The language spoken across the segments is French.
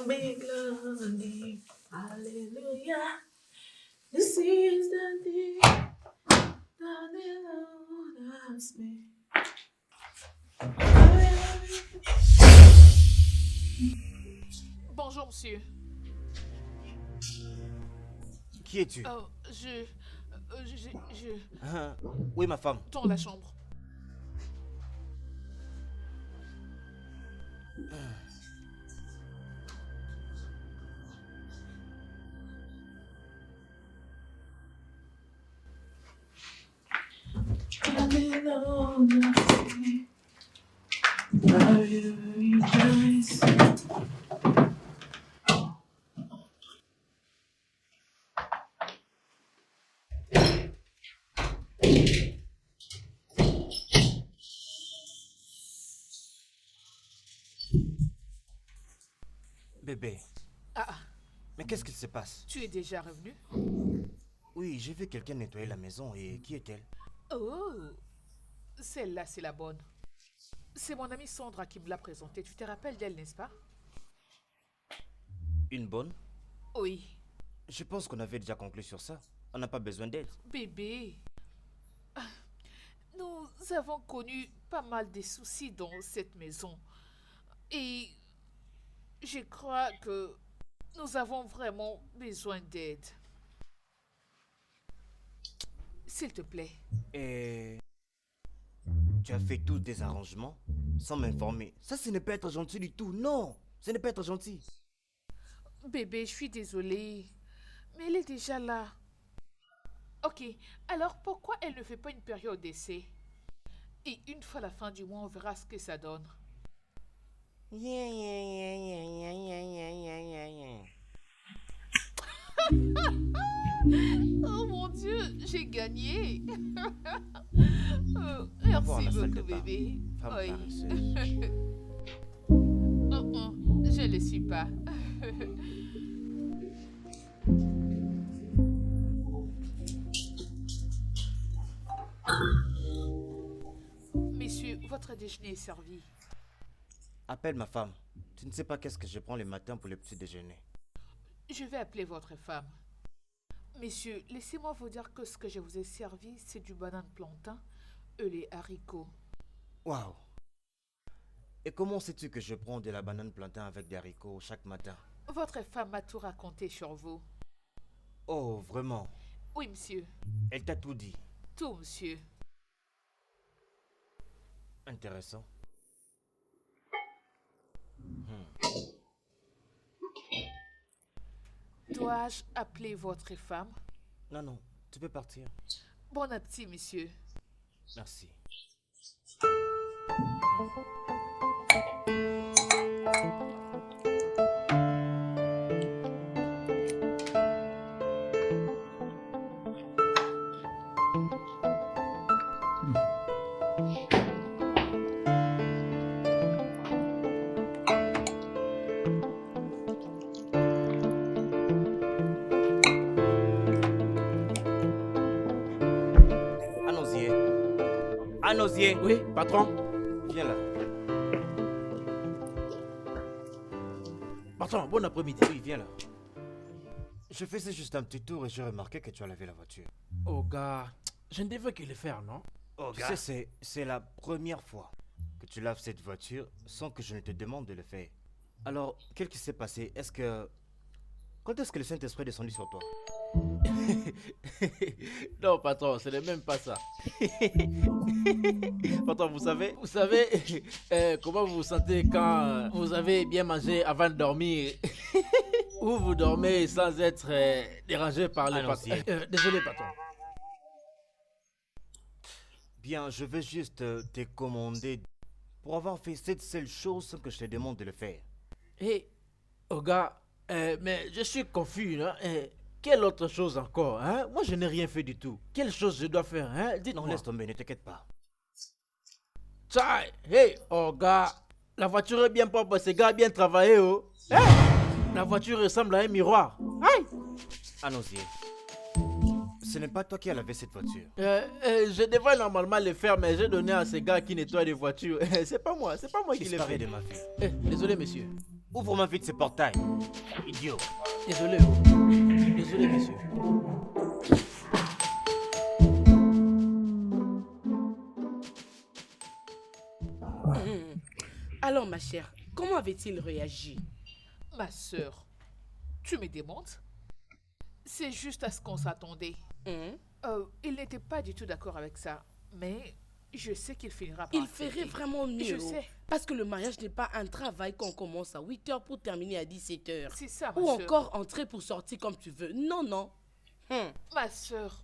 big lonely. Hallelujah. This is the day that the Lord has made. Bonjour, monsieur. Qui es-tu? Je... Oui, ma femme. Dans la chambre. Bébé, Ah, mais qu'est-ce qui se passe? tu es déjà revenu? Oui, j'ai vu quelqu'un nettoyer la maison et qui est-elle? Oh, celle-là, c'est la bonne. C'est mon amie Sandra qui me l'a présentée. Tu te rappelles d'elle, n'est-ce pas? Une bonne? Oui. Je pense qu'on avait déjà conclu sur ça. On n'a pas besoin d'aide. Bébé, nous avons connu pas mal de soucis dans cette maison. Et je crois que nous avons vraiment besoin d'aide. S'il te plaît. Et... tu as fait tous des arrangements sans m'informer. Ça, ce n'est pas être gentil du tout. Non, ce n'est pas être gentil. Bébé, je suis désolée. Mais elle est déjà là. Ok, alors pourquoi elle ne fait pas une période d'essai? Et une fois la fin du mois, on verra ce que ça donne. Oh mon Dieu, j'ai gagné. voir la Merci salle de beaucoup, bain. bébé. Femme Oui. paresseuse. Je ne le suis pas. Messieurs, votre déjeuner est servi. Appelle ma femme. Tu ne sais pas qu'est-ce que je prends le matin pour le petit déjeuner. Je vais appeler votre femme. Messieurs, laissez-moi vous dire que ce que je vous ai servi, c'est du banane plantain et les haricots. Waouh! Et comment sais-tu que je prends de la banane plantain avec des haricots chaque matin? Votre femme m'a tout raconté sur vous. Oh, vraiment? Oui, monsieur. Elle t'a tout dit. Tout, monsieur. Intéressant. Dois-je appeler votre femme? Non, non, tu peux partir. Bon appétit, monsieur. Merci. Anosier. Oui, patron. Viens là. Patron, bon après-midi. Oui, viens là. Je faisais juste un petit tour et j'ai remarqué que tu as lavé la voiture. Oh gars, je ne devais que le faire, non? Oh, tu sais, c'est la première fois que tu laves cette voiture sans que je ne te demande de le faire. Alors, qu'est-ce qui s'est passé? Quand est-ce que le Saint-Esprit est descendu sur toi? Non, patron, ce n'est même pas ça. Patron, vous savez comment vous vous sentez quand vous avez bien mangé avant de dormir ou vous dormez sans être dérangé par les patron. Désolé, patron. Bien, je vais juste te commander pour avoir fait cette seule chose sans que je te demande de le faire. Hé, oh gars, mais je suis confus, hein? Quelle autre chose encore, hein? Moi, je n'ai rien fait du tout. Quelle chose je dois faire, hein? Dites-moi. Non, laisse tomber, ne t'inquiète pas. Tchai! Hey, oh gars, la voiture est bien propre, ce gars a bien travaillé, oh. Hein? La voiture ressemble à un miroir. Aïe! Anosier, ce n'est pas toi qui as lavé cette voiture. Je devrais normalement le faire, mais j'ai donné à ce gars qui nettoie les voitures. C'est pas moi qui le fais. Disparais de ma vie. Désolé, monsieur. Ouvre-moi vite ce portail. Idiot. Désolé, oh. Désolé, monsieur. Alors, ma chère, comment avait-il réagi? Ma sœur, tu me démontes? C'est juste à ce qu'on s'attendait. Il n'était pas du tout d'accord avec ça, mais je sais qu'il finira par Il accepter. ferait vraiment mieux. Je sais. Parce que le mariage n'est pas un travail qu'on commence à 8 heures pour terminer à 17 heures. C'est ça, ma Ou sœur. encore entrer pour sortir comme tu veux. Non, non. Ma sœur,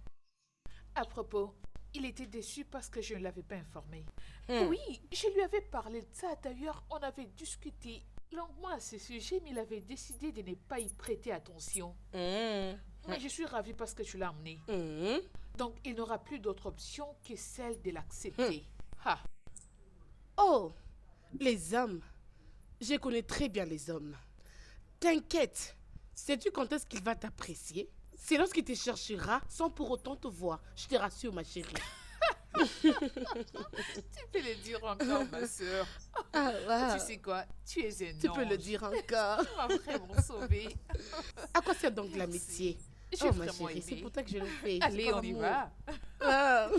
à propos, il était déçu parce que je ne l'avais pas informé. Oui, je lui avais parlé de ça. D'ailleurs, on avait discuté longuement à ce sujet, mais il avait décidé de ne pas y prêter attention. Mais je suis ravie parce que tu l'as emmené. Donc, il n'aura plus d'autre option que celle de l'accepter. Ah, Oh, les hommes. Je connais très bien les hommes. T'inquiète. Sais-tu quand est-ce qu'il va t'apprécier? C'est lorsqu'il te cherchera sans pour autant te voir. Je te rassure, ma chérie. tu peux le dire encore, ma sœur. Ah, Tu sais quoi? Tu es un tu ange. peux le dire encore. Tu m'as vraiment sauvée. À quoi sert donc l'amitié? J'ai Oh, ma vraiment chérie, c'est aimé. pour toi que je le fais. Allez, C'est on par y amour. va. Ah.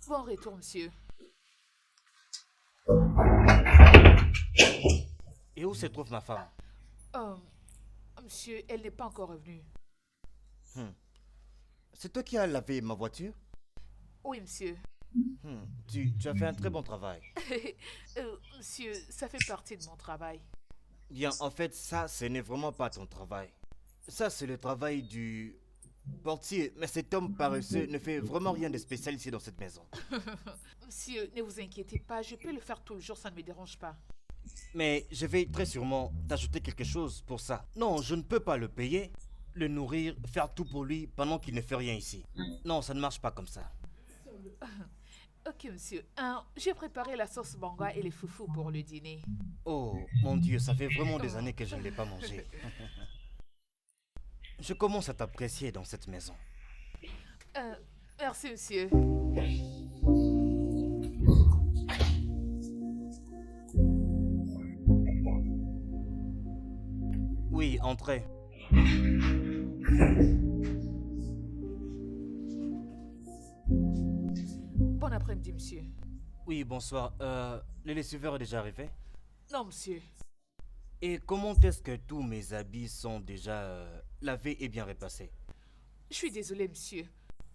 Bon retour, monsieur. Et où se trouve ma femme? Monsieur, elle n'est pas encore revenue. C'est toi qui as lavé ma voiture? Oui, monsieur. Tu as fait un très bon travail. Monsieur, ça fait partie de mon travail. Bien, en fait, ça, ce n'est vraiment pas ton travail. Ça, c'est le travail du portier. Mais cet homme paresseux ne fait vraiment rien de spécial ici dans cette maison. Monsieur, ne vous inquiétez pas, je peux le faire tout le jour, ça ne me dérange pas. Mais je vais très sûrement t'ajouter quelque chose pour ça. Non, je ne peux pas le payer, le nourrir, faire tout pour lui pendant qu'il ne fait rien ici. Non, ça ne marche pas comme ça. Ok, monsieur. J'ai préparé la sauce banga et les foufous pour le dîner. Oh, mon Dieu, ça fait vraiment des années que je ne l'ai pas mangé. Je commence à t'apprécier dans cette maison. Merci, monsieur. Oui, entrez. Bon après-midi, monsieur. Oui, bonsoir. Le lessiveur est déjà arrivé? Non, monsieur. Et comment est-ce que tous mes habits sont déjà lavés et bien repassés? Je suis désolée, monsieur.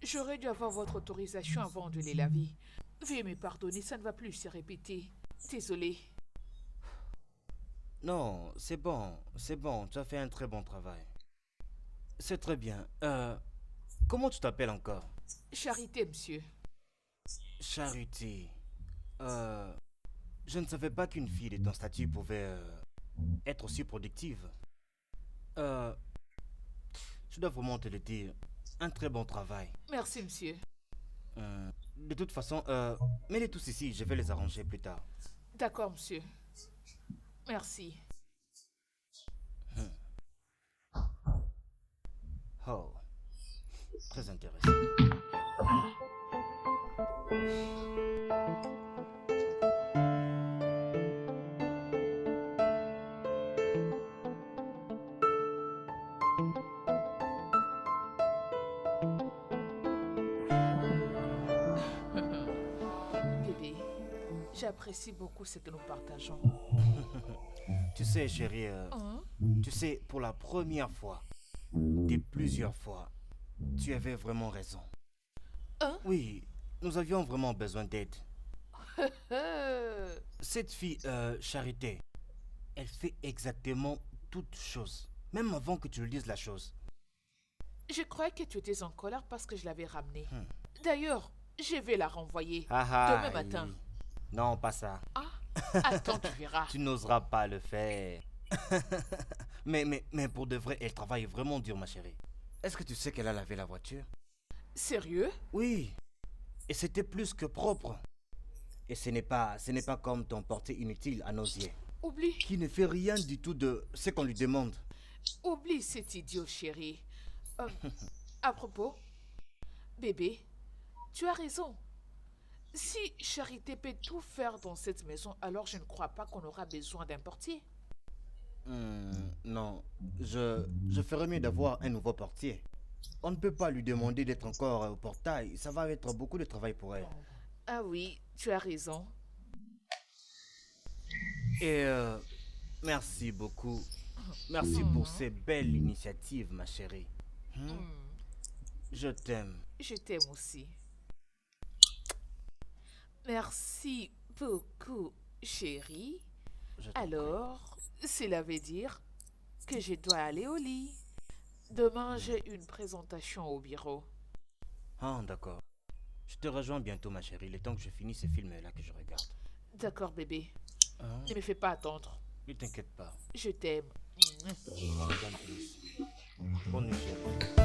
J'aurais dû avoir votre autorisation avant de les laver. Veuillez me pardonner, ça ne va plus se répéter. Désolée. Non, c'est bon, tu as fait un très bon travail. C'est très bien. Comment tu t'appelles encore? Charité, monsieur. Charité. Je ne savais pas qu'une fille de ton statut pouvait être aussi productive. Euh, je dois vraiment te le dire. Un très bon travail. Merci, monsieur. De toute façon, mets-les tous ici, je vais les arranger plus tard. D'accord, monsieur. Merci. Oh, très intéressant. Bébé, j'apprécie beaucoup ce que nous partageons. Tu sais, chérie, Hein? tu sais, pour la première fois, de plusieurs fois, tu avais vraiment raison. Hein? Oui, nous avions vraiment besoin d'aide. Euh, Cette fille, Charité, elle fait exactement toutes choses, même avant que tu lui dises la chose. je croyais que tu étais en colère parce que je l'avais ramenée. D'ailleurs, je vais la renvoyer demain matin. Non, pas ça. Ah, attends, tu verras. Tu n'oseras pas le faire. mais pour de vrai, elle travaille vraiment dur, ma chérie. Est-ce que tu sais qu'elle a lavé la voiture? Sérieux? Oui. Et c'était plus que propre. Et ce n'est pas comme ton porté inutile à nos yeux, Oublie, qui ne fait rien du tout de ce qu'on lui demande. oublie cet idiot, chéri. À propos, bébé, tu as raison. Si Charité peut tout faire dans cette maison, alors je ne crois pas qu'on aura besoin d'un portier. Non, je ferais mieux d'avoir un nouveau portier. On ne peut pas lui demander d'être encore au portail. Ça va être beaucoup de travail pour elle. Ah oui, tu as raison. Et merci beaucoup. Merci pour ces belles initiatives, ma chérie. Je t'aime. Je t'aime aussi. Merci beaucoup, chérie. Je t'en prie. Alors, cela veut dire que je dois aller au lit. Demain, j'ai une présentation au bureau. Ah, d'accord. Je te rejoins bientôt, ma chérie. Le temps que je finisse ces films-là que je regarde. D'accord, bébé. Hein? Ne me fais pas attendre. Ne t'inquiète pas. Je t'aime. Regarde plus. Bonne nuit, chérie.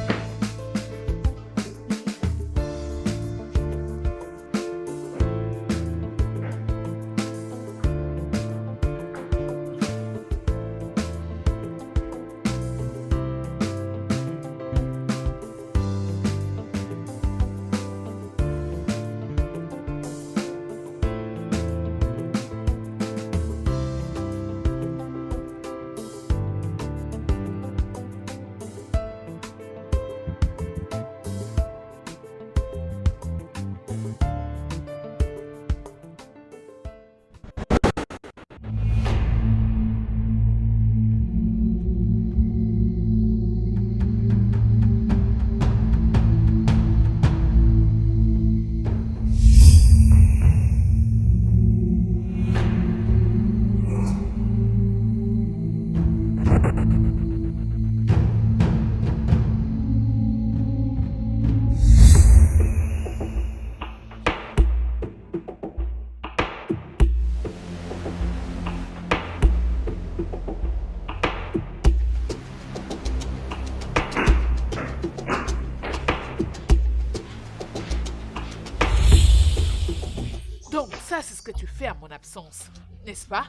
Donc, ça, c'est ce que tu fais à mon absence, n'est-ce pas?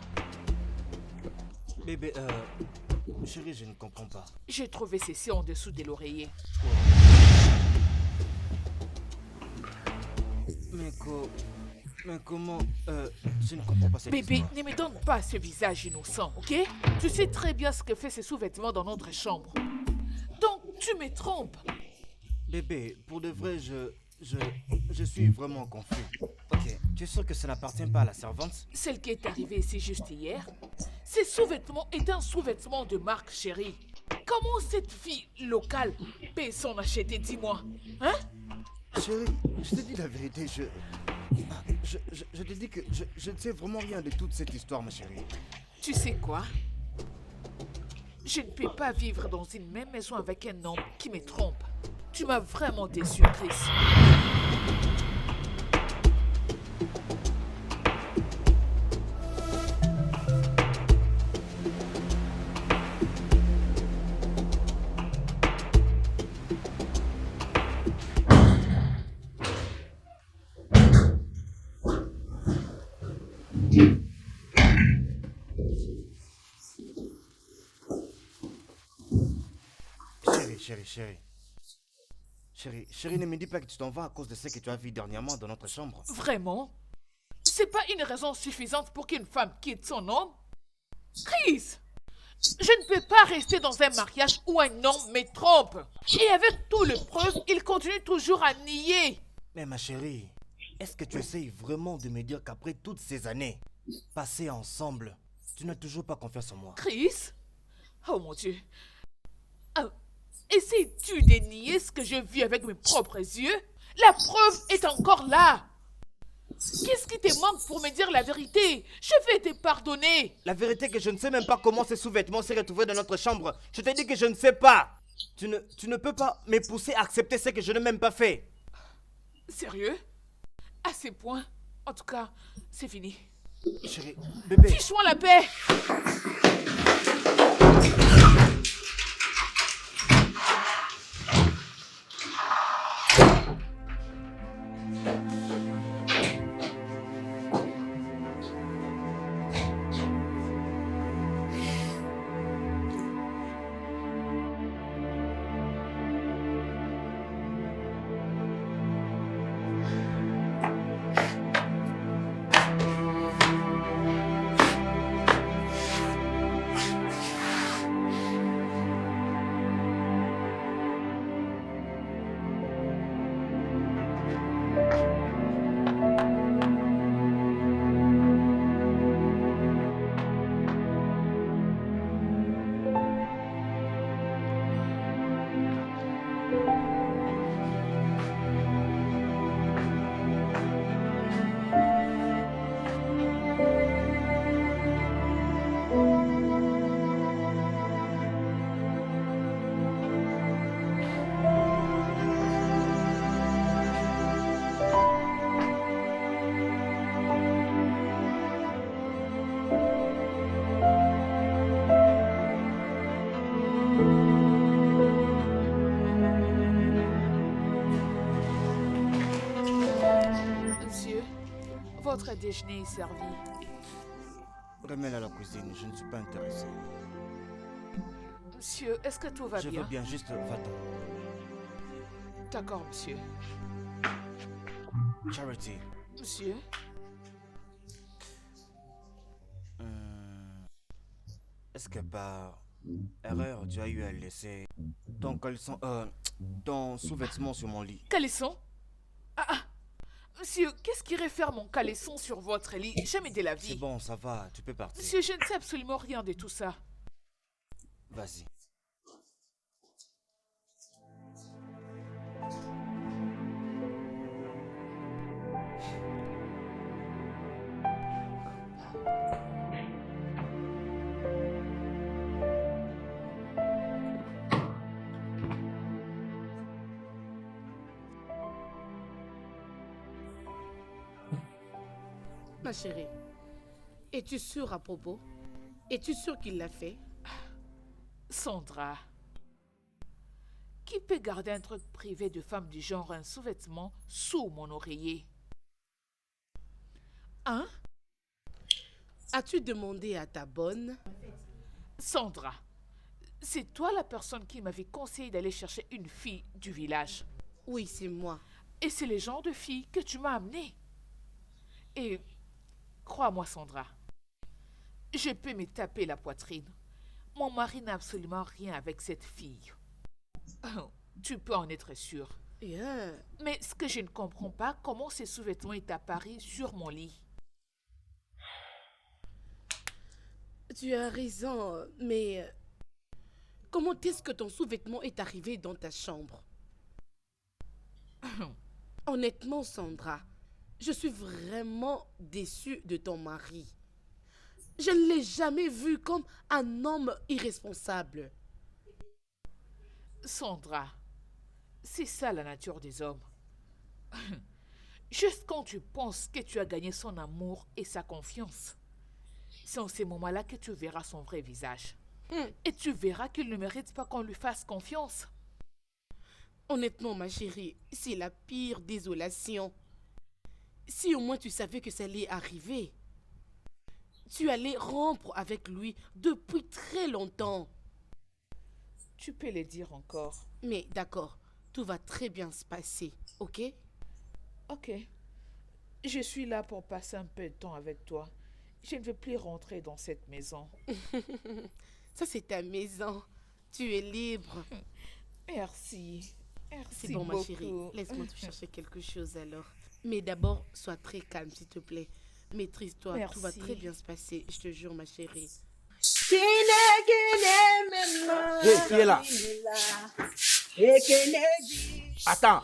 Bébé, chérie, je ne comprends pas. J'ai trouvé ceci en dessous de l'oreiller. Mais comment... je ne comprends pas cette Bébé, histoire. ne me donne pas ce visage innocent, ok? Tu sais très bien ce que fait ces sous-vêtements dans notre chambre. Donc, tu me trompes. Bébé, pour de vrai, je suis vraiment confus. Ok, tu es sûr que ça n'appartient pas à la servante? Celle qui est arrivée ici juste hier, ces sous-vêtements est un sous-vêtement de marque, chérie. Comment cette fille locale peut s'en acheter, dis-moi? Hein? Chérie, je te dis la vérité, je te dis que je ne sais vraiment rien de toute cette histoire, ma chérie. Tu sais quoi? Je ne peux pas vivre dans une même maison avec un homme qui me trompe. Tu m'as vraiment déçu, Chris. Chérie, chérie. Chérie, ne me dis pas que tu t'en vas à cause de ce que tu as vu dernièrement dans notre chambre. Vraiment? C'est pas une raison suffisante pour qu'une femme quitte son homme? Chris! Je ne peux pas rester dans un mariage où un homme me trompe. Et avec toutes les preuves, il continue toujours à nier. Mais ma chérie, est-ce que tu essayes vraiment de me dire qu'après toutes ces années passées ensemble, tu n'as toujours pas confiance en moi? Chris? Oh mon Dieu. Ah, essaies-tu de nier ce que j'ai vu avec mes propres yeux? La preuve est encore là. Qu'est-ce qui te manque pour me dire la vérité? Je vais te pardonner. La vérité est que je ne sais même pas comment ces sous-vêtements s'est retrouvé dans notre chambre. Je t'ai dit que je ne sais pas. Tu ne peux pas me pousser à accepter ce que je n'ai même pas fait. Sérieux? À ces points? En tout cas, c'est fini. Chérie, bébé. Fiche-moi la paix! Monsieur, votre déjeuner est servi. Remets-la à la cuisine, je ne suis pas intéressé. Monsieur, est-ce que tout va Je bien? veux bien, juste va-t'en. D'accord, monsieur. Charity, Monsieur? est-ce que par erreur tu as eu à laisser ton caleçon, ton sous-vêtement sur mon lit? Caleçon? Ah! Monsieur, qu'est-ce qui réfère mon caleçon sur votre lit? Jamais de la C'est vie. bon, ça va, tu peux partir. Monsieur, je ne sais absolument rien de tout ça. Vas-y. Ma chérie, es-tu sûre à propos? Es-tu sûre qu'il l'a fait? Sandra, qui peut garder un truc privé de femme du genre un sous-vêtement sous mon oreiller? Hein? As-tu demandé à ta bonne? Sandra, c'est toi la personne qui m'avait conseillé d'aller chercher une fille du village. Oui, c'est moi. Et c'est le genre de fille que tu m'as amenée. Et crois-moi, Sandra, je peux me taper la poitrine. Mon mari n'a absolument rien avec cette fille. Tu peux en être sûr. Yeah. Mais ce que je ne comprends pas, comment ces sous-vêtements est apparu sur mon lit. Tu as raison, mais comment est-ce que ton sous-vêtement est arrivé dans ta chambre? Honnêtement, Sandra, je suis vraiment déçue de ton mari. Je ne l'ai jamais vu comme un homme irresponsable. Sandra, c'est ça la nature des hommes. Juste quand tu penses que tu as gagné son amour et sa confiance, c'est en ces moments-là que tu verras son vrai visage. Et tu verras qu'il ne mérite pas qu'on lui fasse confiance. Honnêtement, ma chérie, c'est la pire désolation. Si au moins tu savais que ça allait arriver, tu allais rompre avec lui depuis très longtemps. Tu peux les dire encore. Mais d'accord, tout va très bien se passer, ok? Ok. Je suis là pour passer un peu de temps avec toi. Je ne veux plus rentrer dans cette maison. Ça, c'est ta maison. Tu es libre. Merci. Merci C'est bon, ma beaucoup. chérie. Laisse-moi te chercher quelque chose alors. Mais d'abord, sois très calme, s'il te plaît. Maîtrise-toi, tout va Merci. très bien se passer. Je te jure, ma chérie. Hé, qui est là? Attends.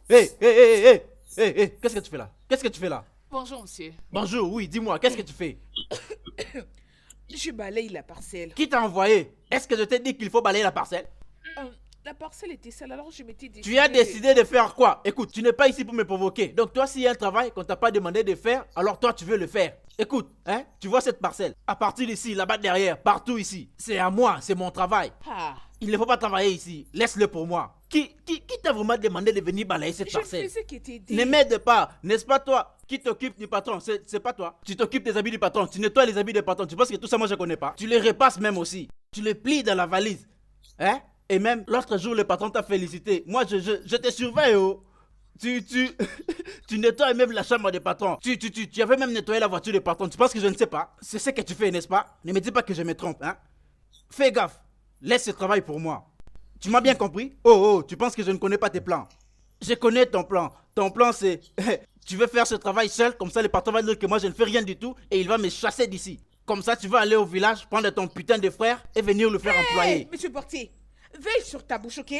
Hé, hé, hé, hé, hé, hé, qu'est-ce que tu fais là? Qu'est-ce que tu fais là? Bonjour, monsieur. Bonjour, oui, dis-moi, qu'est-ce que tu fais? Je balaye la parcelle. Qui t'a envoyé? Est-ce que je t'ai dit qu'il faut balayer la parcelle? La parcelle était sale, alors je m'étais décidé... Tu as décidé de faire quoi? Écoute, tu n'es pas ici pour me provoquer. Donc toi, s'il y a un travail qu'on t'a pas demandé de faire, alors toi, tu veux le faire. Écoute, hein, tu vois cette parcelle? À partir d'ici, là-bas derrière, partout ici. C'est à moi, c'est mon travail. Ah, Il ne faut pas travailler ici. Laisse-le pour moi. Qui t'a vraiment demandé de venir balayer cette je parcelle? fais ce qui était dit. Ne m'aide pas, n'est-ce pas toi qui t'occupe du patron? C'est pas toi. Tu t'occupes des habits du patron, tu nettoies les habits du patron. Tu penses que tout ça, moi, je connais pas? Tu les repasses même aussi. Tu les plies dans la valise. Hein? Et même l'autre jour, le patron t'a félicité. Moi, je te surveille, oh. Tu nettoies même la chambre des patrons. Tu avais même nettoyé la voiture des patrons. Tu penses que je ne sais pas? C'est ce que tu fais, n'est-ce pas? Ne me dis pas que je me trompe, hein? Fais gaffe. Laisse ce travail pour moi. Tu m'as bien compris? Oh, tu penses que je ne connais pas tes plans? Je connais ton plan. Ton plan, c'est... tu veux faire ce travail seul, comme ça le patron va dire que moi je ne fais rien du tout et il va me chasser d'ici. Comme ça, tu vas aller au village, prendre ton putain de frère et venir le faire employer. Hey, monsieur Portier, veille sur ta bouche, ok?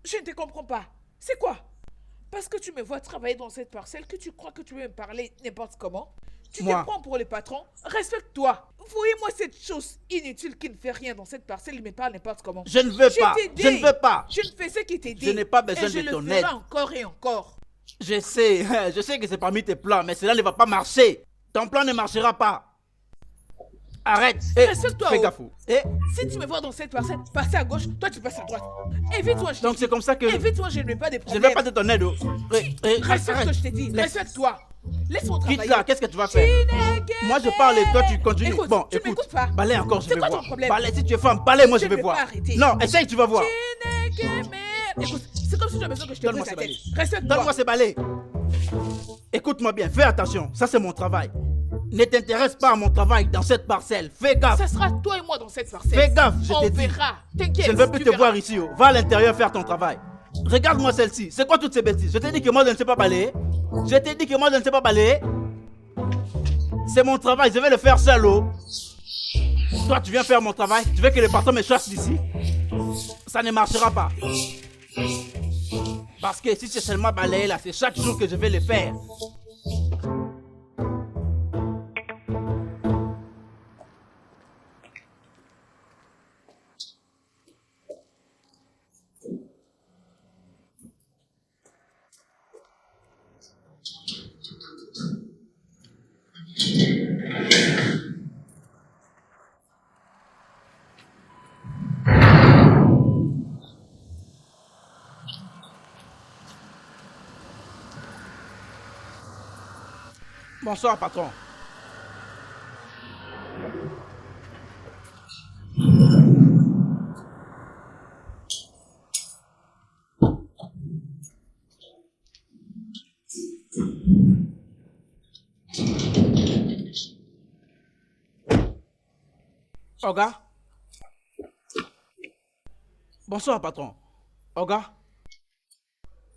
Je ne te comprends pas. C'est quoi? Parce que tu me vois travailler dans cette parcelle que tu crois que tu veux me parler n'importe comment? Tu Moi. te prends pour le patron? Respecte-toi. Voyez-moi cette chose inutile qui ne fait rien dans cette parcelle, il me parle n'importe comment. Je ne veux pas. t'ai dit. Je ne veux pas. Je ne fais ce qui t'est dit. Je n'ai pas besoin et de ton je le ferai aide. encore et encore. Je sais que c'est parmi tes plans, mais cela ne va pas marcher. Ton plan ne marchera pas. Arrête. Respecte-toi, Fais oh. gaffe. Si tu me vois dans cette parcelle, passer à gauche, toi tu passes à droite. Évite-moi, je t'ai Donc dit. c'est comme ça que... Évite-moi, je ne veux pas de Je problème. ne vais pas te ton aide. Oh. Respecte ce que Arrête. je t'ai dit. Laisse. Respecte-toi. Laisse-moi travailler. Quitte là, qu'est-ce que tu vas faire? Moi je parle et toi tu continues. Écoute, Bon, tu écoute. m'écoutes pas. Balai encore, je C'est vais quoi ton voir. problème? Balai, si tu es femme, balai, moi je Je vais ne vais voir. pas arrêter. Non, essaye, tu vas voir. Écoute, c'est comme si tu as besoin que je te Donne-moi brise ces la tête. balais. Respecte-toi. Donne-moi ces balais. Écoute-moi bien, fais attention. Ça c'est mon travail. Ne t'intéresse pas à mon travail dans cette parcelle. Fais gaffe. Ça sera toi et moi dans cette parcelle. Fais gaffe, je On t'ai dit. verra. T'inquiète. Je ne veux plus tu te verras. voir ici. Oh. Va à l'intérieur faire ton travail. Regarde-moi celle-ci. C'est quoi toutes ces bêtises? Je t'ai dit que moi je ne sais pas balayer. Je t'ai dit que moi je ne sais pas balayer. C'est mon travail, je vais le faire seul. Oh. Toi tu viens faire mon travail. Tu veux que le patron me chasse d'ici? Ça ne marchera pas. Parce que si c'est seulement balayer là, c'est chaque jour que je vais le faire. Bonsoir, patron. Oga? Bonsoir, patron. Oga?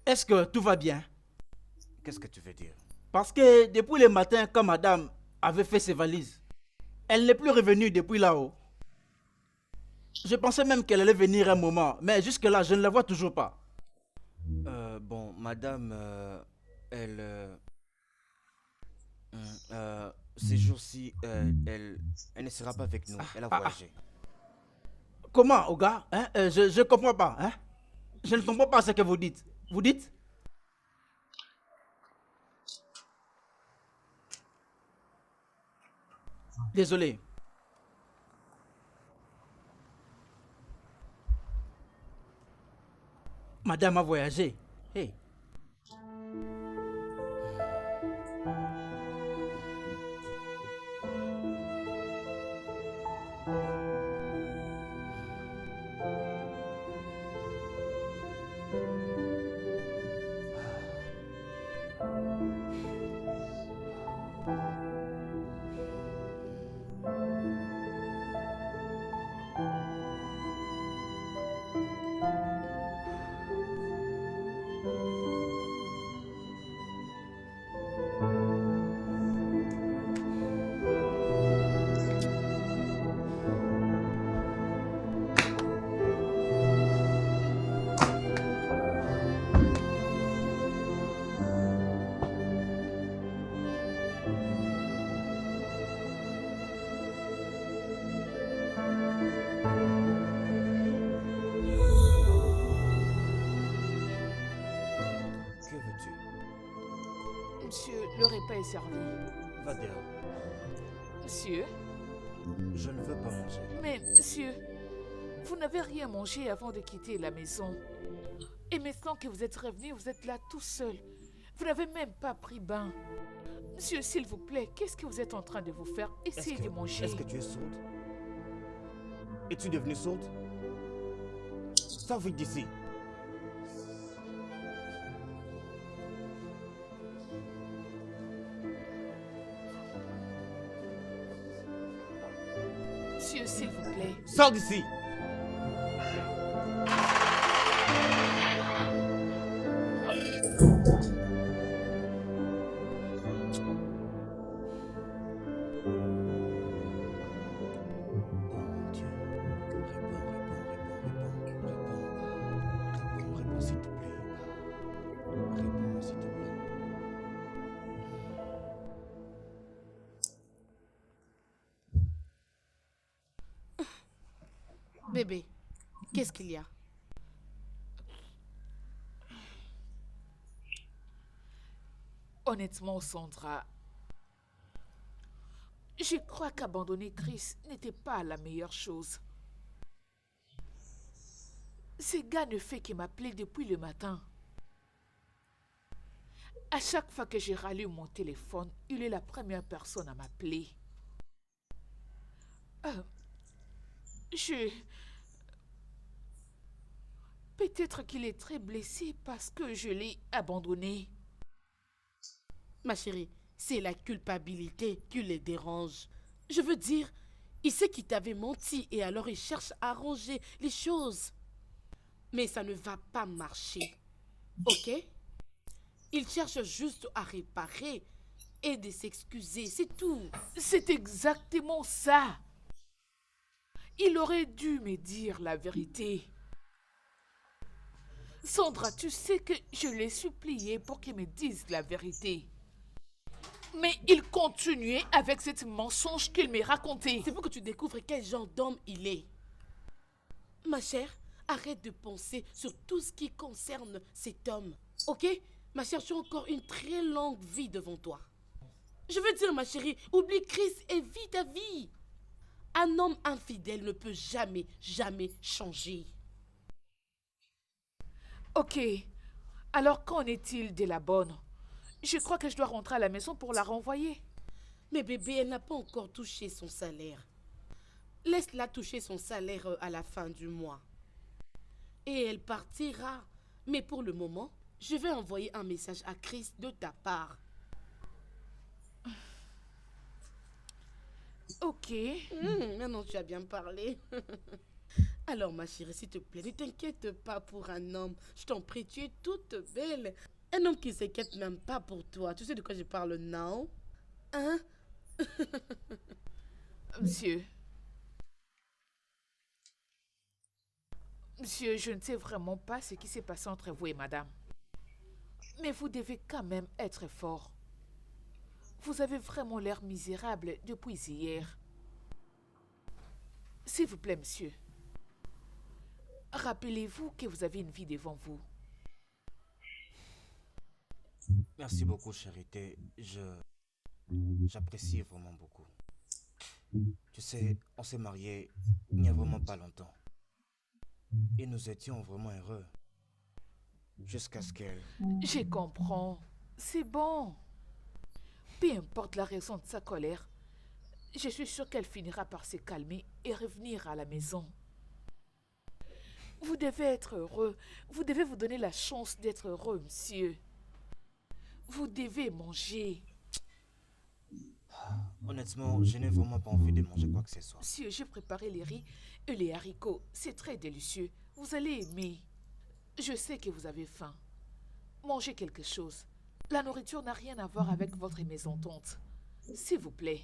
Est-ce que tout va bien? Qu'est-ce que tu veux dire? Parce que depuis le matin, quand madame avait fait ses valises, elle n'est plus revenue depuis là-haut. Je pensais même qu'elle allait venir un moment, mais jusque-là, je ne la vois toujours pas. Bon, madame, ces jours-ci, elle ne sera pas avec nous. Elle a voyagé. Comment, Oga? Hein? Je ne comprends pas. Hein? Je ne comprends pas ce que vous dites. Vous dites? Désolé. Madame a voyagé. Hey. Le repas est servi. Va dehors. Monsieur, Je ne veux pas manger. mais monsieur, vous n'avez rien mangé avant de quitter la maison. Et maintenant que vous êtes revenu, vous êtes là tout seul. Vous n'avez même pas pris bain. Monsieur, s'il vous plaît, qu'est-ce que vous êtes en train de vous faire? Essayez de manger. Est-ce que tu es sourde? Es-tu devenue sourde? Sors vite d'ici. Monsieur, s'il vous plaît. Sors d'ici. Oh mon Dieu. Réponds, s'il te plaît. Réponds, s'il te plaît. Bébé, qu'est-ce qu'il y a? Honnêtement, Sandra, je crois qu'abandonner Chris n'était pas la meilleure chose. Ce gars ne fait que m'appeler depuis le matin. À chaque fois que je rallume mon téléphone, il est la première personne à m'appeler. Peut-être qu'il est très blessé parce que je l'ai abandonné. Ma chérie, c'est la culpabilité qui les dérange. Je veux dire, il sait qu'il t'avait menti et alors il cherche à arranger les choses. Mais ça ne va pas marcher. Ok? Il cherche juste à réparer et de s'excuser, c'est tout. C'est exactement ça. Il aurait dû me dire la vérité. Sandra, tu sais que je l'ai supplié pour qu'il me dise la vérité. Mais il continuait avec cette mensonge qu'il m'a raconté. C'est pour que tu découvres quel genre d'homme il est. Ma chère, arrête de penser sur tout ce qui concerne cet homme. Ok? Ma chère, tu as encore une très longue vie devant toi. Je veux dire, ma chérie, oublie Chris et vis ta vie. Un homme infidèle ne peut jamais, jamais changer. Ok, alors qu'en est-il de la bonne? Je crois que je dois rentrer à la maison pour la renvoyer. Mais bébé, elle n'a pas encore touché son salaire. Laisse-la toucher son salaire à la fin du mois. Et elle partira. Mais pour le moment, je vais envoyer un message à Chris de ta part. Ok. Maintenant, tu as bien parlé. Alors, ma chérie, s'il te plaît, ne t'inquiète pas pour un homme. Je t'en prie, tu es toute belle. Un homme qui ne s'inquiète même pas pour toi. Tu sais de quoi je parle, non? Hein? Monsieur. Monsieur, je ne sais vraiment pas ce qui s'est passé entre vous et madame. Mais vous devez quand même être fort. Vous avez vraiment l'air misérable depuis hier. S'il vous plaît, monsieur. Rappelez-vous que vous avez une vie devant vous. Merci beaucoup, Charité. J'apprécie vraiment beaucoup. Tu sais, on s'est mariés il n'y a vraiment pas longtemps. Et nous étions vraiment heureux. Jusqu'à ce qu'elle... Je comprends. C'est bon. Peu importe la raison de sa colère, je suis sûre qu'elle finira par se calmer et revenir à la maison. Vous devez être heureux. Vous devez vous donner la chance d'être heureux, monsieur. Vous devez manger. Honnêtement, je n'ai vraiment pas envie de manger quoi que ce soit. Monsieur, j'ai préparé les riz et les haricots. C'est très délicieux. Vous allez aimer. Je sais que vous avez faim. Mangez quelque chose. La nourriture n'a rien à voir avec votre mésentente. S'il vous plaît.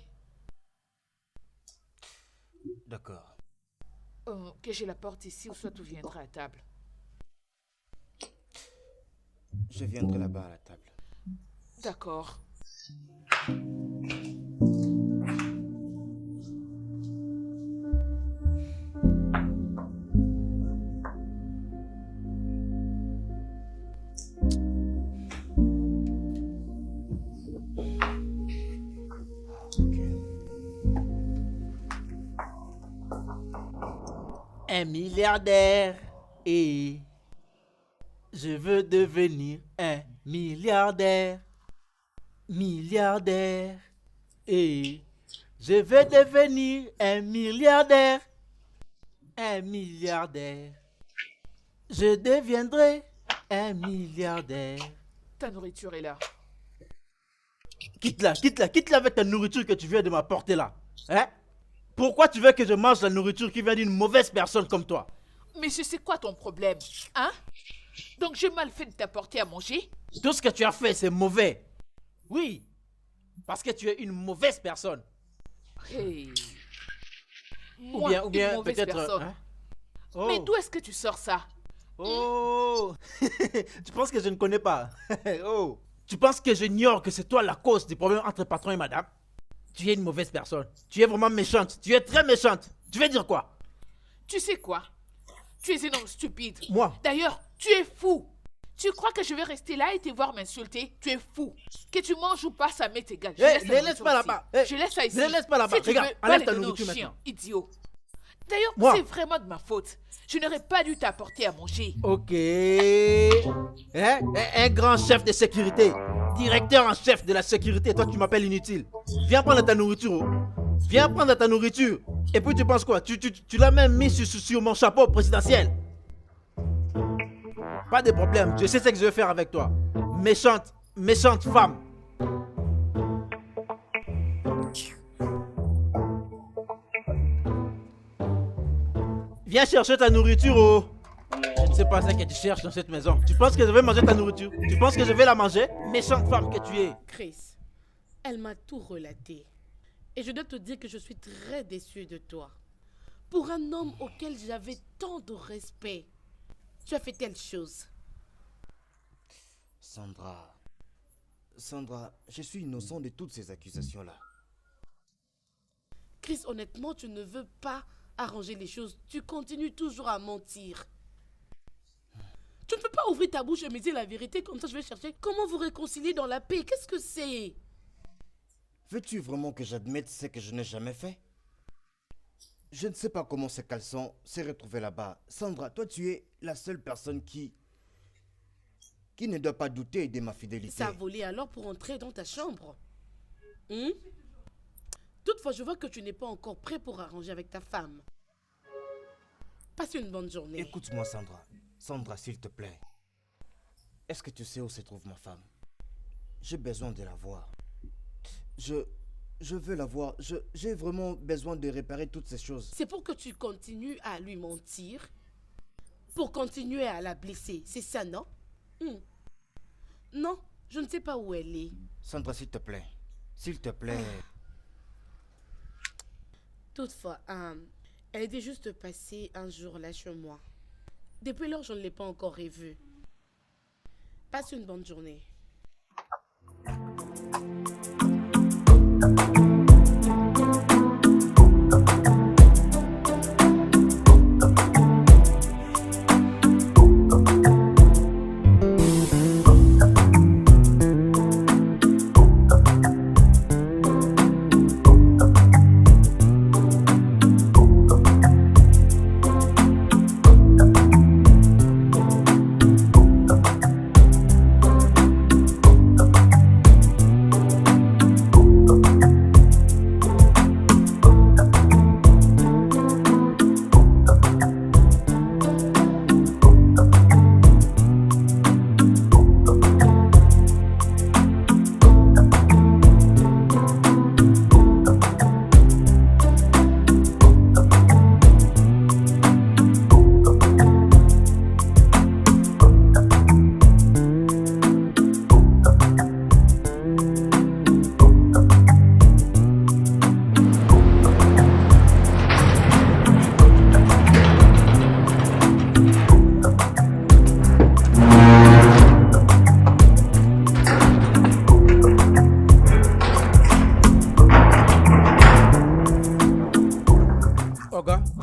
D'accord. Que je la porte ici ou soit tu viendras à table. Je viendrai là-bas à la table. D'accord. Un milliardaire. Et je veux devenir un milliardaire. Milliardaire. Et je veux devenir un milliardaire. Un milliardaire. Je deviendrai un milliardaire. Ta nourriture est là. Quitte-la avec ta nourriture que tu viens de m'apporter là. Hein? Pourquoi tu veux que je mange la nourriture qui vient d'une mauvaise personne comme toi? Mais c'est quoi ton problème? Hein? Donc j'ai mal fait de t'apporter à manger? Tout ce que tu as fait, c'est mauvais. Oui, parce que tu es une mauvaise personne. Hey. Ou Moi, bien une mauvaise peut-être... personne. hein? Oh. Mais d'où est-ce que tu sors ça? Oh. Tu penses que je ne connais pas? Oh. Tu penses que j'ignore que c'est toi la cause du problème entre patron et madame? Tu es une mauvaise personne. Tu es vraiment méchante. Tu es très méchante. Tu veux dire quoi? Tu sais quoi? Tu es un homme stupide. Moi? D'ailleurs, tu es fou. Tu crois que je vais rester là et te voir m'insulter? Tu es fou. Que tu manges ou pas, ça m'est égal. Je Hey, laisse la ne laisse nourriture pas ici. là-bas. Hey, Je laisse ça ici. ne laisse pas là-bas. Si tu Regarde, veux, enlève va ta les donner aux nourriture chiens, maintenant. idiot. D'ailleurs, Moi? c'est vraiment de ma faute. Je n'aurais pas dû t'apporter à manger. Ok. Hein? Un grand chef de sécurité. Directeur en chef de la sécurité. Toi, tu m'appelles inutile. Viens prendre ta nourriture. Oh. Viens prendre ta nourriture. Et puis tu penses quoi? Tu l'as même mis sur mon chapeau présidentiel. Pas de problème. Je sais ce que je vais faire avec toi. Méchante femme. Viens chercher ta nourriture, oh. Je ne sais pas ce que tu cherches dans cette maison. Tu penses que je vais manger ta nourriture? Tu penses que je vais la manger? Méchante femme que tu es. Chris, elle m'a tout relaté. Et je dois te dire que je suis très déçue de toi. Pour un homme auquel j'avais tant de respect, tu as fait telle chose. Sandra, je suis innocent de toutes ces accusations-là. Chris, honnêtement, tu ne veux pas arranger les choses. Tu continues toujours à mentir. Tu ne peux pas ouvrir ta bouche et me dire la vérité, comme ça je vais chercher comment vous réconcilier dans la paix. Qu'est-ce que c'est? Veux-tu vraiment que j'admette ce que je n'ai jamais fait? Je ne sais pas comment ces caleçons s'est retrouvé là-bas. Sandra, toi tu es la seule personne qui ne doit pas douter de ma fidélité. Ça a volé alors pour entrer dans ta chambre. Toutefois, je vois que tu n'es pas encore prêt pour arranger avec ta femme. Passe une bonne journée. Écoute-moi, Sandra. Sandra, s'il te plaît. Est-ce que tu sais où se trouve ma femme? J'ai besoin de la voir. Je veux la voir. J'ai vraiment besoin de réparer toutes ces choses. C'est pour que tu continues à lui mentir, pour continuer à la blesser. C'est ça, non? Non, je ne sais pas où elle est. Sandra, s'il te plaît. S'il te plaît. Toutefois, elle était juste passée un jour là chez moi. Depuis lors, je ne l'ai pas encore revue. Passe une bonne journée.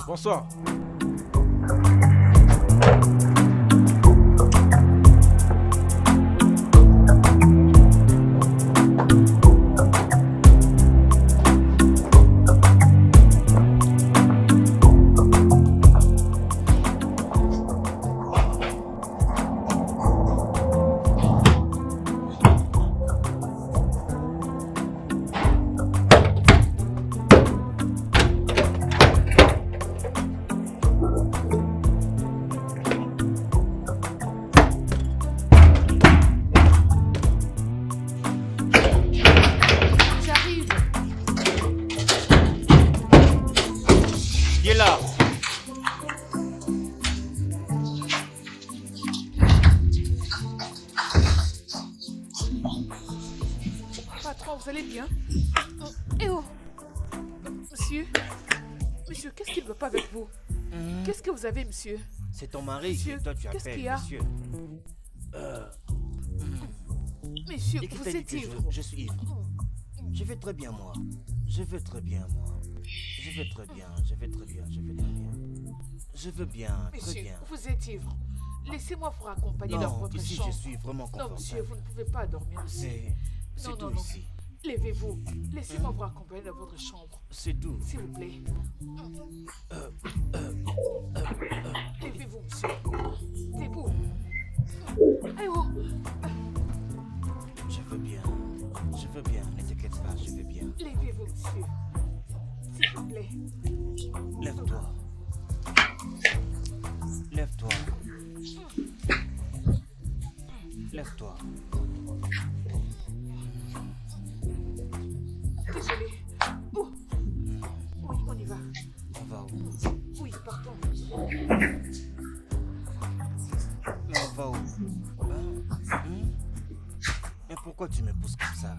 Bonsoir. vous allez bien? Eh oh! Monsieur? Monsieur, qu'est-ce qui ne va pas avec vous? Qu'est-ce que vous avez, monsieur? C'est ton mari Monsieur, que toi tu qu'est-ce appelles, qu'il y a? monsieur. Monsieur, Et qui vous t'a dit êtes que ivre. je suis ivre? Je vais très bien, moi. Je vais très bien, moi. Je vais très bien, je vais très bien, je vais très bien. Je veux bien, très Monsieur, bien. vous êtes ivre. Laissez-moi vous raccompagner dans Non, votre ici chambre. je suis vraiment Non, confortable. monsieur, vous ne pouvez pas dormir ici. C'est Non, tout non. ici. Levez-vous. Laissez-moi vous raccompagner dans votre chambre. C'est tout. S'il vous plaît. Levez-vous, monsieur. Debout. Eh oh! Je veux bien. Je veux bien. Ne t'inquiète pas, je veux bien. Levez-vous, monsieur. S'il vous plaît. Lève-toi. Lève-toi. Lève-toi. Désolé. Oh! Oui, on y va. On va où? Oui, partons. Mais on va où? Mais pourquoi tu me pousses comme ça?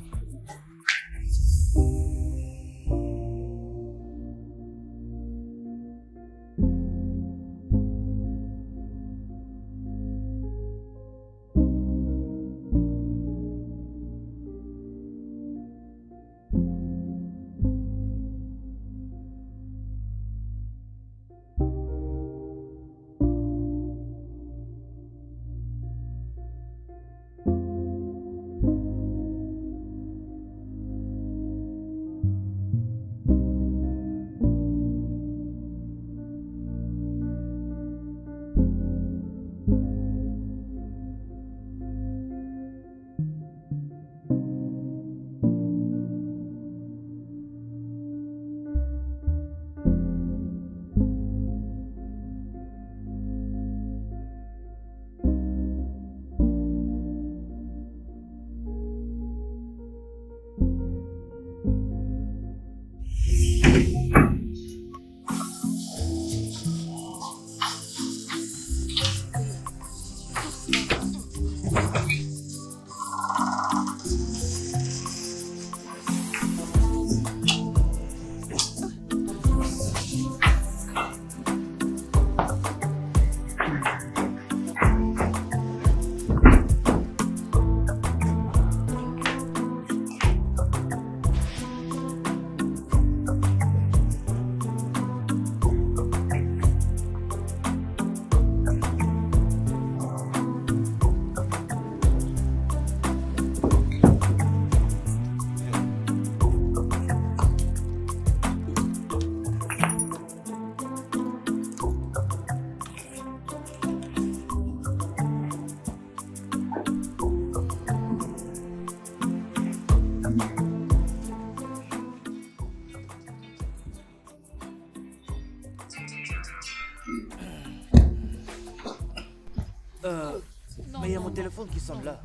Non, Mais il y a non, mon non. téléphone qui sonne là.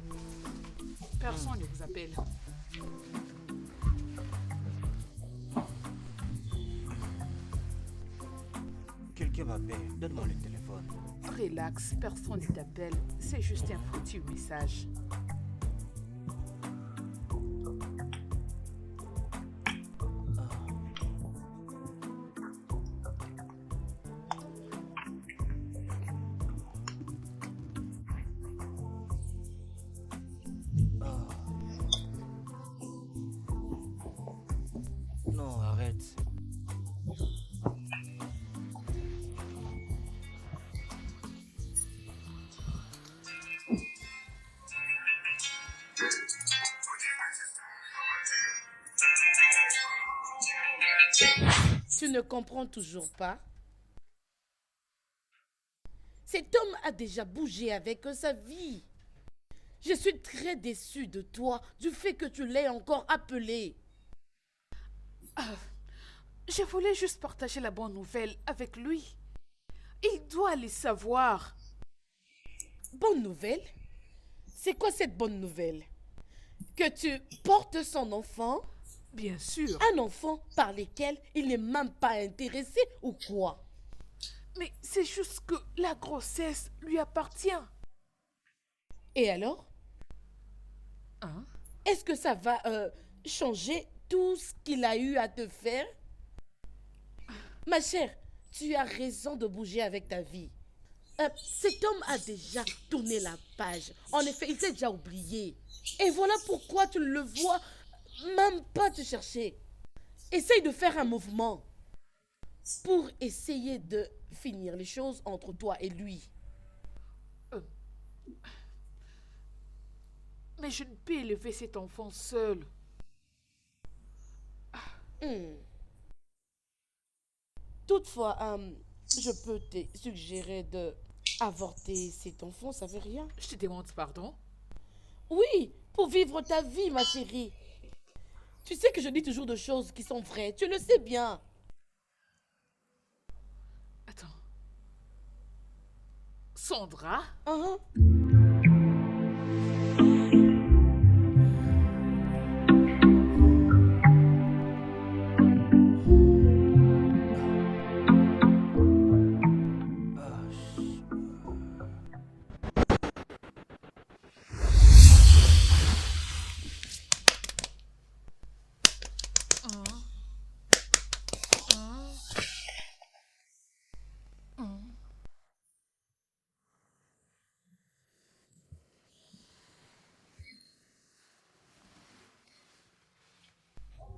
Personne ne vous appelle. Quelqu'un m'appelle. Donne-moi le téléphone. Relax, personne ne t'appelle. C'est juste un foutu message. Non, arrête. Tu ne comprends toujours pas? Cet homme a déjà bougé avec sa vie. Je suis très déçue de toi, du fait que tu l'aies encore appelé. Je voulais juste partager la bonne nouvelle avec lui. Il doit les savoir. Bonne nouvelle? C'est quoi cette bonne nouvelle? Que tu portes son enfant? Bien sûr. Un enfant par lequel il n'est même pas intéressé ou quoi? Mais c'est juste que la grossesse lui appartient. Et alors? Hein? Est-ce que ça va changer tout ce qu'il a eu à te faire? Ma chère, tu as raison de bouger avec ta vie. Cet homme a déjà tourné la page. En effet, il s'est déjà oublié. Et voilà pourquoi tu ne le vois même pas te chercher. Essaye de faire un mouvement pour essayer de finir les choses entre toi et lui. Mais je ne peux élever cet enfant seul. Toutefois, je peux te suggérer de avorter cet enfant, ça veut rien. Je te demande pardon. Oui, pour vivre ta vie, ma chérie. Tu sais que je dis toujours des choses qui sont vraies, tu le sais bien. Attends. Sandra?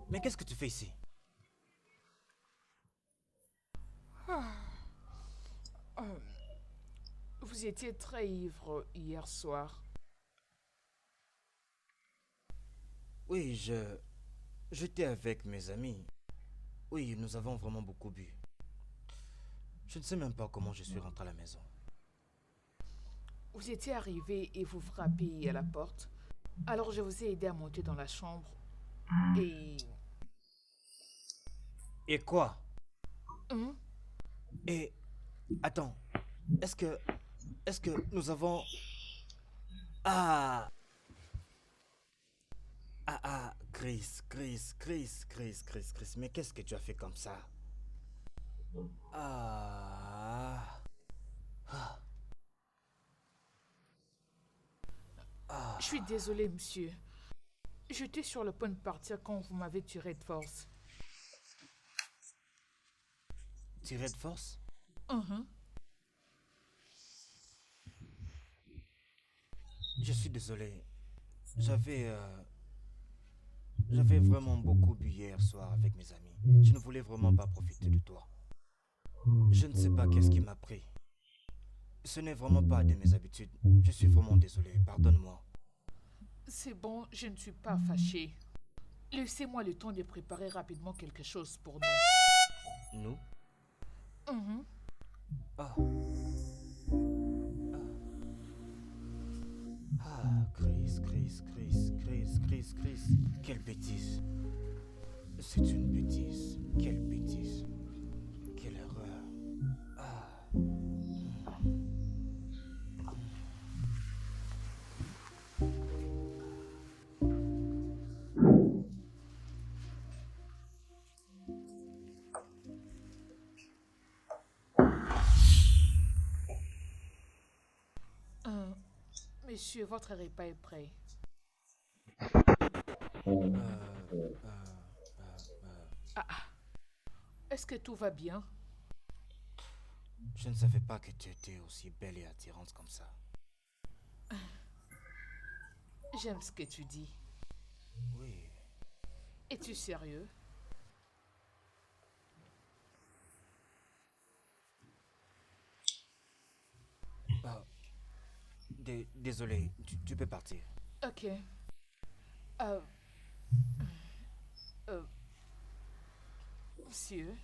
Mais qu'est-ce que tu fais ici? Vous étiez très ivre hier soir. Oui, j'étais avec mes amis. Oui, nous avons vraiment beaucoup bu. Je ne sais même pas comment je suis rentré à la maison. Vous étiez arrivé et vous frappez à la porte. Alors je vous ai aidé à monter dans la chambre. Et quoi? Hein? Et attends, est-ce que nous avons... Chris, mais qu'est-ce que tu as fait comme ça? Je suis désolée, monsieur. J'étais sur le point de partir quand vous m'avez tiré de force. Tiré de force? Je suis désolé. J'avais vraiment beaucoup bu hier soir avec mes amis. Je ne voulais vraiment pas profiter de toi. Je ne sais pas qu'est-ce qui m'a pris. Ce n'est vraiment pas de mes habitudes. Je suis vraiment désolé. Pardonne-moi. C'est bon, je ne suis pas fâchée. Laissez-moi le temps de préparer rapidement quelque chose pour nous. Nous? Chris. Quelle bêtise. C'est une bêtise. Quelle bêtise. Quelle erreur. Monsieur, votre repas est prêt. Est-ce que tout va bien? Je ne savais pas que tu étais aussi belle et attirante comme ça. J'aime ce que tu dis. Oui. Es-tu sérieux? Désolé, tu peux partir. Ok. Monsieur,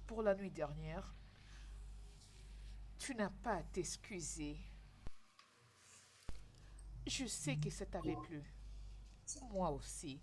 pour la nuit dernière, tu n'as pas à t'excuser. Je sais que ça t'avait plu. Moi aussi.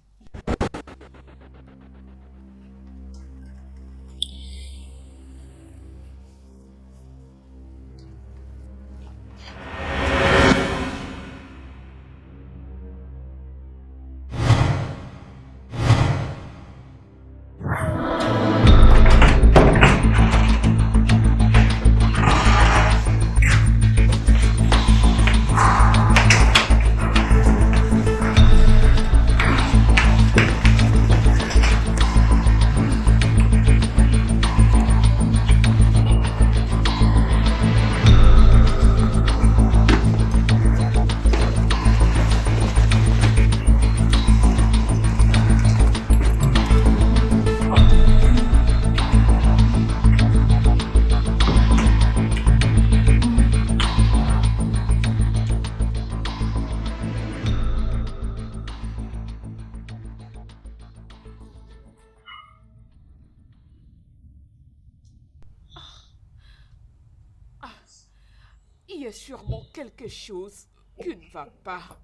y a sûrement quelque chose qui ne va pas.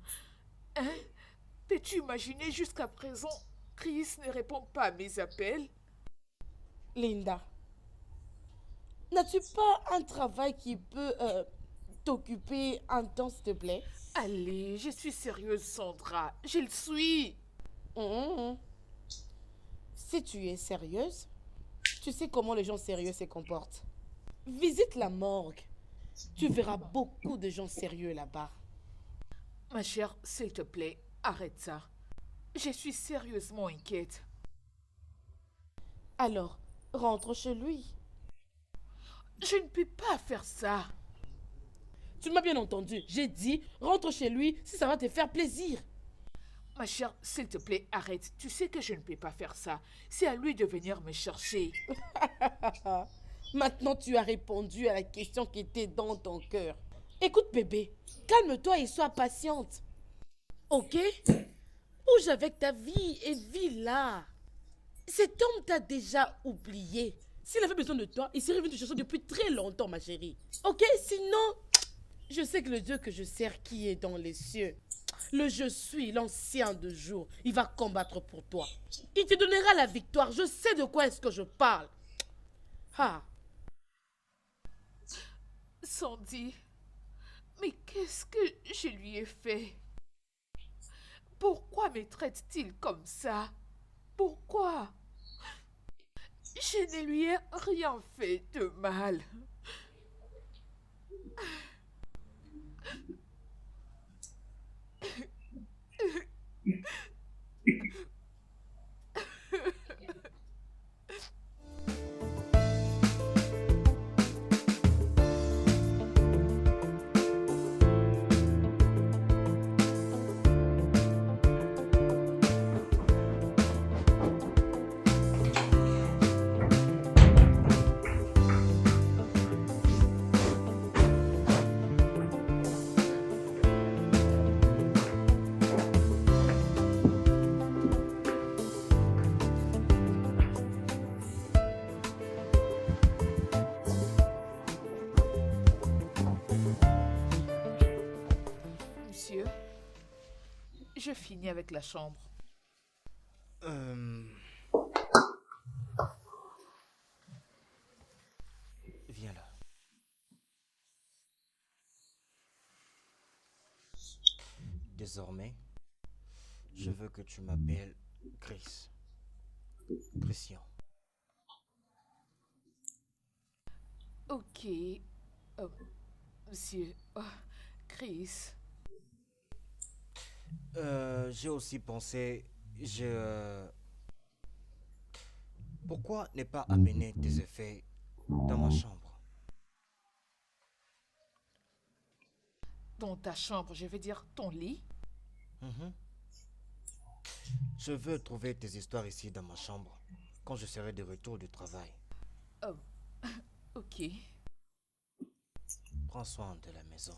Hein? Peux-tu imaginer jusqu'à présent, Chris ne répond pas à mes appels? Linda, n'as-tu pas un travail qui peut t'occuper un temps, s'il te plaît? Allez, je suis sérieuse, Sandra. Je le suis. Mhm. Si tu es sérieuse, tu sais comment les gens sérieux se comportent. Visite la morgue. Tu verras beaucoup de gens sérieux là-bas. Ma chère, s'il te plaît, arrête ça. Je suis sérieusement inquiète. Alors, rentre chez lui. Je ne peux pas faire ça. Tu m'as bien entendu. J'ai dit, rentre chez lui si ça va te faire plaisir. Ma chère, s'il te plaît, arrête. Tu sais que je ne peux pas faire ça. C'est à lui de venir me chercher. Maintenant, tu as répondu à la question qui était dans ton cœur. Écoute, bébé, calme-toi et sois patiente. Ok? Bouge avec ta vie et vis là. Cet homme t'a déjà oublié. S'il avait besoin de toi, il serait venu te chercher depuis très longtemps, ma chérie. Ok? Sinon, je sais que le Dieu que je sers qui est dans les cieux, le je suis, l'ancien de jour, il va combattre pour toi. Il te donnera la victoire. Je sais de quoi est-ce que je parle. Ah. Sandy, mais qu'est-ce que je lui ai fait? Pourquoi me traite-t-il comme ça? Pourquoi? Je ne lui ai rien fait de mal. Monsieur, je finis avec la chambre. Viens là. Désormais, je veux que tu m'appelles Chris. Christian. Ok, monsieur, Chris. J'ai aussi pensé, pourquoi ne pas amener tes effets dans ma chambre? Dans ta chambre, je veux dire ton lit. Mhm. Je veux trouver tes histoires ici dans ma chambre, quand je serai de retour du travail. Ok. Prends soin de la maison.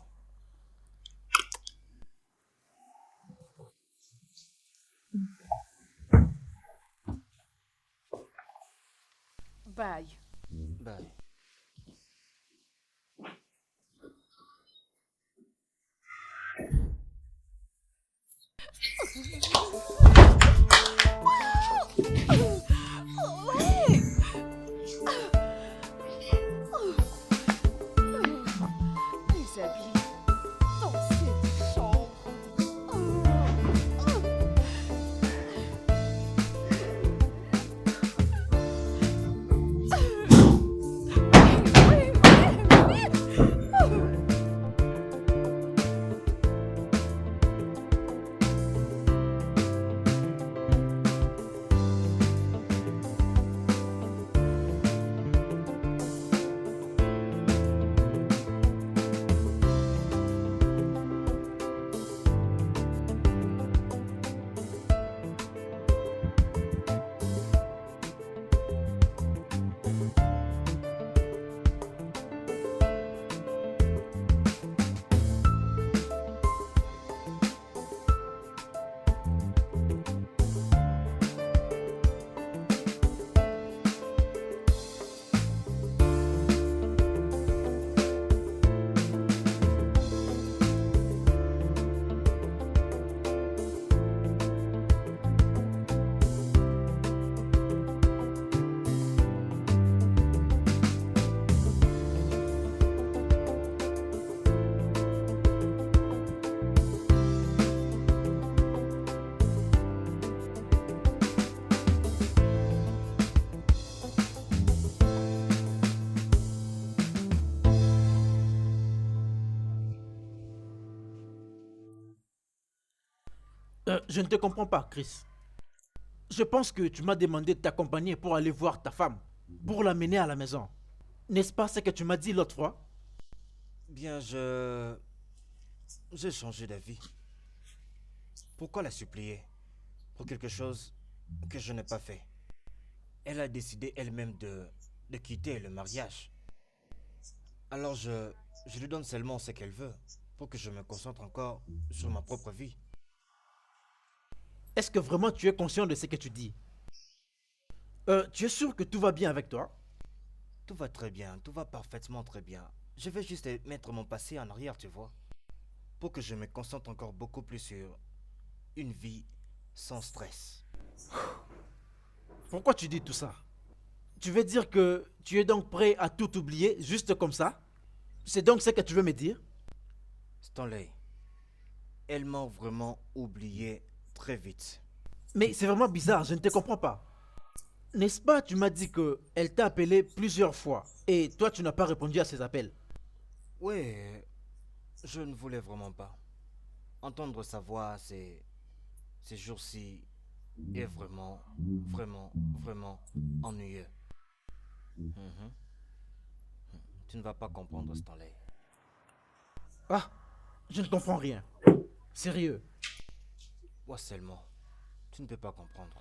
Bye. Bye. Les habits dans cette chambre. Je ne te comprends pas, Chris. Je pense que tu m'as demandé de t'accompagner pour aller voir ta femme, pour l'amener à la maison. N'est-ce pas ce que tu m'as dit l'autre fois? Bien, j'ai changé d'avis. Pourquoi la supplier pour quelque chose que je n'ai pas fait? Elle a décidé elle-même de quitter le mariage. Alors je lui donne seulement ce qu'elle veut pour que je me concentre encore sur ma propre vie. Est-ce que vraiment tu es conscient de ce que tu dis? Tu es sûr que tout va bien avec toi? Tout va très bien, tout va parfaitement très bien. Je vais juste mettre mon passé en arrière, tu vois. Pour que je me concentre encore beaucoup plus sur une vie sans stress. Pourquoi tu dis tout ça? Tu veux dire que tu es donc prêt à tout oublier juste comme ça? C'est donc ce que tu veux me dire? Stanley, elle m'a vraiment oublié très vite. Mais c'est vraiment bizarre, je ne te comprends pas. N'est-ce pas, tu m'as dit que elle t'a appelé plusieurs fois et toi tu n'as pas répondu à ses appels. Oui, je ne voulais vraiment pas. Entendre sa voix ces jours-ci est vraiment, vraiment, vraiment ennuyeux. Mhm. Tu ne vas pas comprendre, Stanley. Ah, je ne comprends rien. Sérieux. Moi seulement, tu ne peux pas comprendre.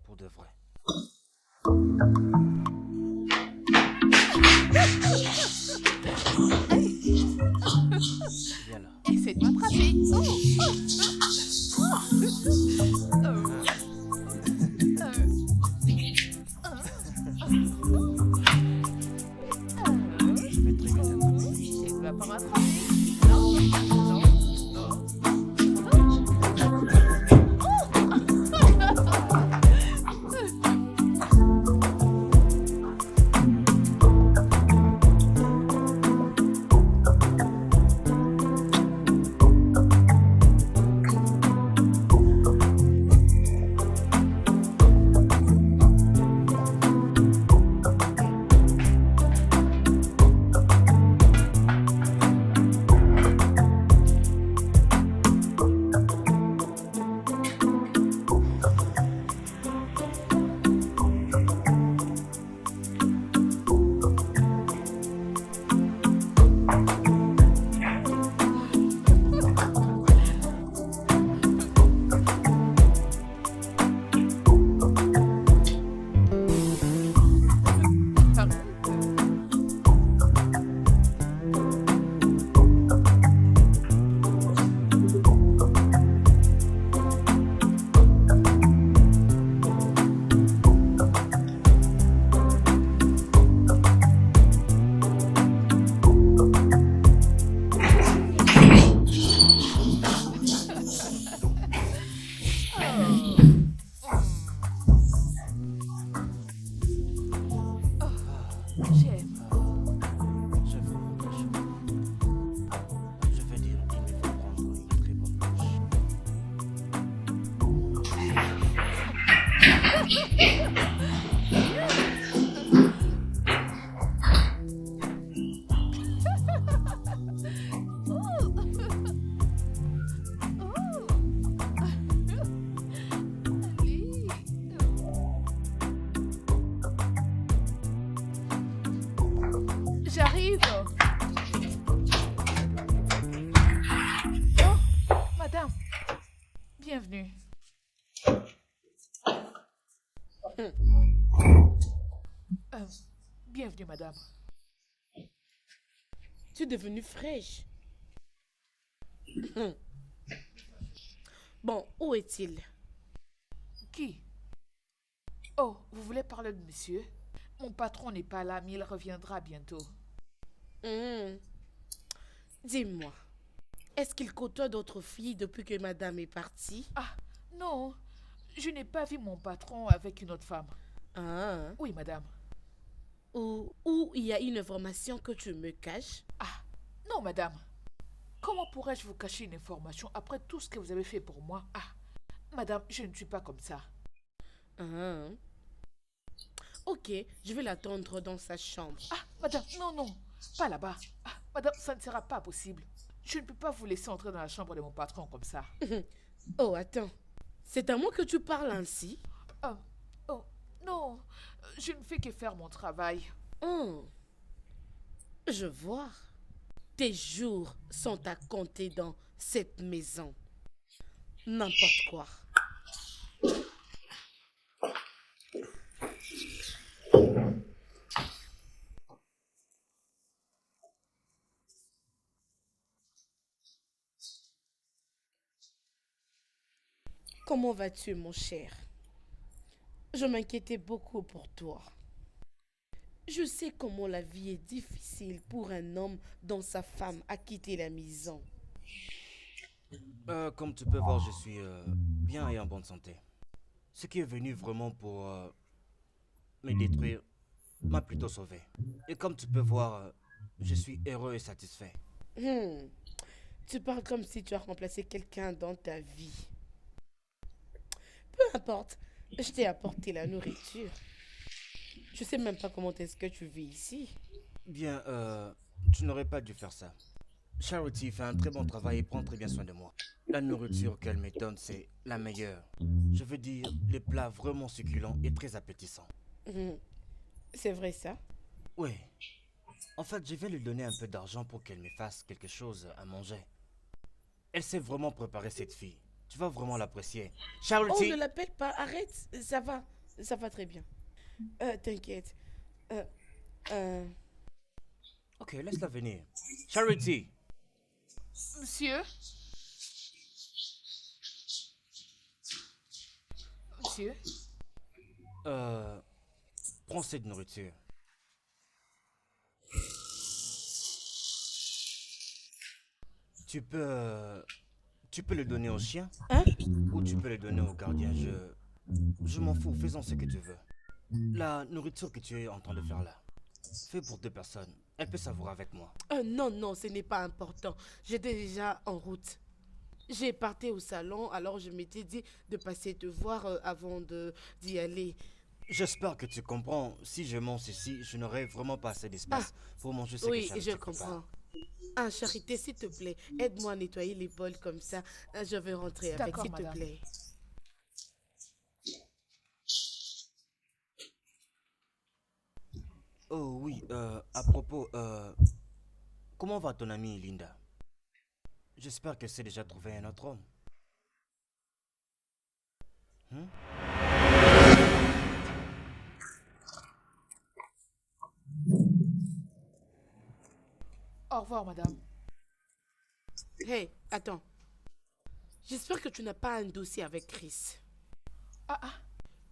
Pour de vrai. Viens là. Essaie de m'attraper. Je vais très vite attraper. Tu ne vas pas m'attraper. Non, non, non. J'aime. Je veux autre chose. Je veux dire, il me faut prendre une très bonne douche. J'arrive. Oh, madame. Bienvenue. Bienvenue, madame. Tu es devenue fraîche. Bon, où est-il? Qui? Oh, vous voulez parler de monsieur? Mon patron n'est pas là, mais il reviendra bientôt. Dis-moi, est-ce qu'il côtoie d'autres filles depuis que madame est partie? Ah, non. Je n'ai pas vu mon patron avec une autre femme. Ah, Oui, madame. ou il y a une information que tu me caches? Ah, non, madame. Comment pourrais-je vous cacher une information après tout ce que vous avez fait pour moi? Ah, madame, je ne suis pas comme ça. Ah. Ok, je vais l'attendre dans sa chambre. Ah, madame, non, non, pas là-bas. Ah, madame, ça ne sera pas possible. Je ne peux pas vous laisser entrer dans la chambre de mon patron comme ça. Oh, attends. C'est à moi que tu parles ainsi? Oh, oh, non, je ne fais que faire mon travail. Oh, je vois. Tes jours sont à compter dans cette maison. N'importe quoi. Comment vas-tu, mon cher? Je m'inquiétais beaucoup pour toi. Je sais comment la vie est difficile pour un homme dont sa femme a quitté la maison. Comme tu peux voir, je suis bien et en bonne santé. Ce qui est venu vraiment pour me détruire m'a plutôt sauvé. Et comme tu peux voir, je suis heureux et satisfait. Hmm, Tu parles comme si tu as remplacé quelqu'un dans ta vie. Peu importe, je t'ai apporté la nourriture. Je sais même pas comment est-ce que tu vis ici. Bien, tu n'aurais pas dû faire ça. Charity fait un très bon travail et prend très bien soin de moi. La nourriture qu'elle me donne, c'est la meilleure. Je veux dire, les plats vraiment succulents et très appétissants. Hmm, C'est vrai ça? Oui. En fait, je vais lui donner un peu d'argent pour qu'elle me fasse quelque chose à manger. Elle sait vraiment préparer cette fille. Tu vas vraiment l'apprécier. Oh, Charity! ne l'appelle pas, arrête, ça va très bien. T'inquiète. Euh, euh, Ok, laisse-la venir. Charity! Monsieur? Monsieur? Euh, Prends cette nourriture. Tu peux le donner au chien hein? ou tu peux le donner au gardien. Je m'en fous, faisons ce que tu veux. La nourriture que tu es en train de faire là, fais pour deux personnes. Elle peut savourer avec moi. Non, non, ce n'est pas important. J'étais déjà en route. J'ai parté au salon, alors je m'étais dit de passer te voir avant d'y aller. J'espère que tu comprends. Si je mange ici, je n'aurai vraiment pas assez d'espace pour manger ce que Oui, Charity je prépare. comprends. Ah, Charité, s'il te plaît, aide-moi à nettoyer les bols comme ça. Je vais rentrer avec, D'accord, s'il te madame. plaît. Oh oui, à propos, comment va ton amie Linda? J'espère qu'elle s'est déjà trouvé un autre homme. Hmm? Au revoir, madame. Hey, attends. J'espère que tu n'as pas un dossier avec Chris. Ah, ah,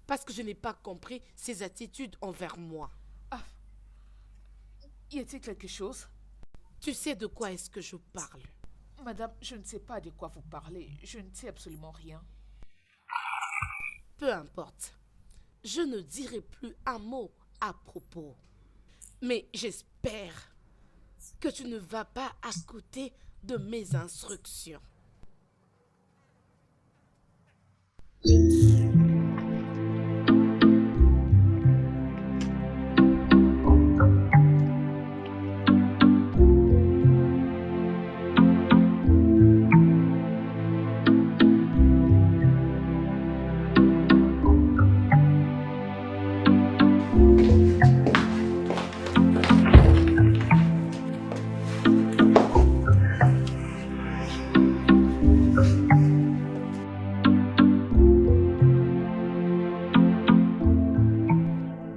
Parce que je n'ai pas compris ses attitudes envers moi. ah. Y a-t-il quelque chose? Tu sais de quoi est-ce que je parle? Madame, je ne sais pas de quoi vous parlez. Je ne sais absolument rien. Peu importe. Je ne dirai plus un mot à propos. Mais j'espère que tu ne vas pas à côté de mes instructions.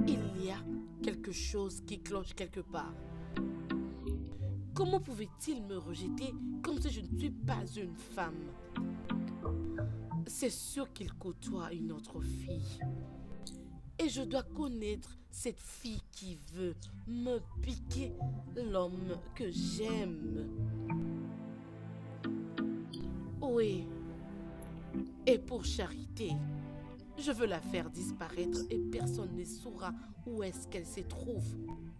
Il y a quelque chose qui cloche quelque part. Comment pouvait-il me rejeter comme si je ne suis pas une femme? C'est sûr qu'il côtoie une autre fille. Et je dois connaître cette fille qui veut me piquer l'homme que j'aime. Oui. Et pour Charité, je veux la faire disparaître et personne ne saura où est-ce qu'elle se trouve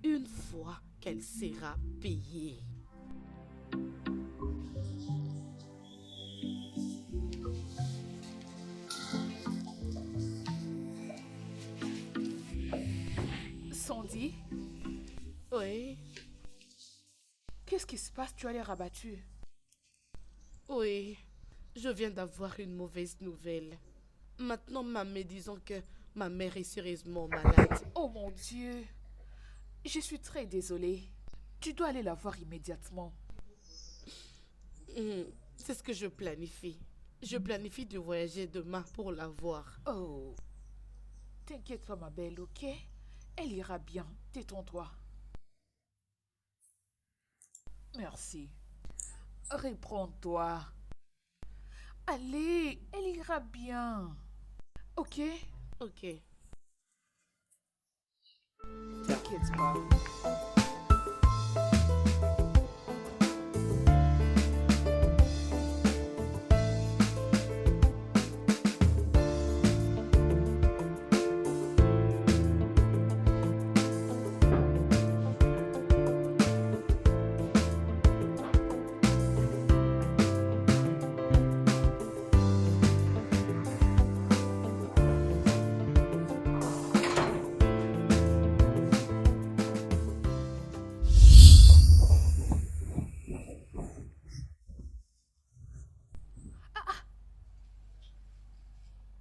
une fois qu'elle sera payée. Sandy, Oui, qu'est-ce qui se passe? Tu as l'air abattue. oui. Je viens d'avoir une mauvaise nouvelle. Maintenant, maman, disons que ma mère est sérieusement malade. Oh mon Dieu. Je suis très désolée. Tu dois aller la voir immédiatement. C'est ce que je planifie. Je planifie de voyager demain pour la voir. Oh. T'inquiète pas, ma belle, ok? Elle ira bien. Détends-toi. Merci. Reprends-toi. Allez, elle ira bien. Ok? Ok. T'inquiète pas.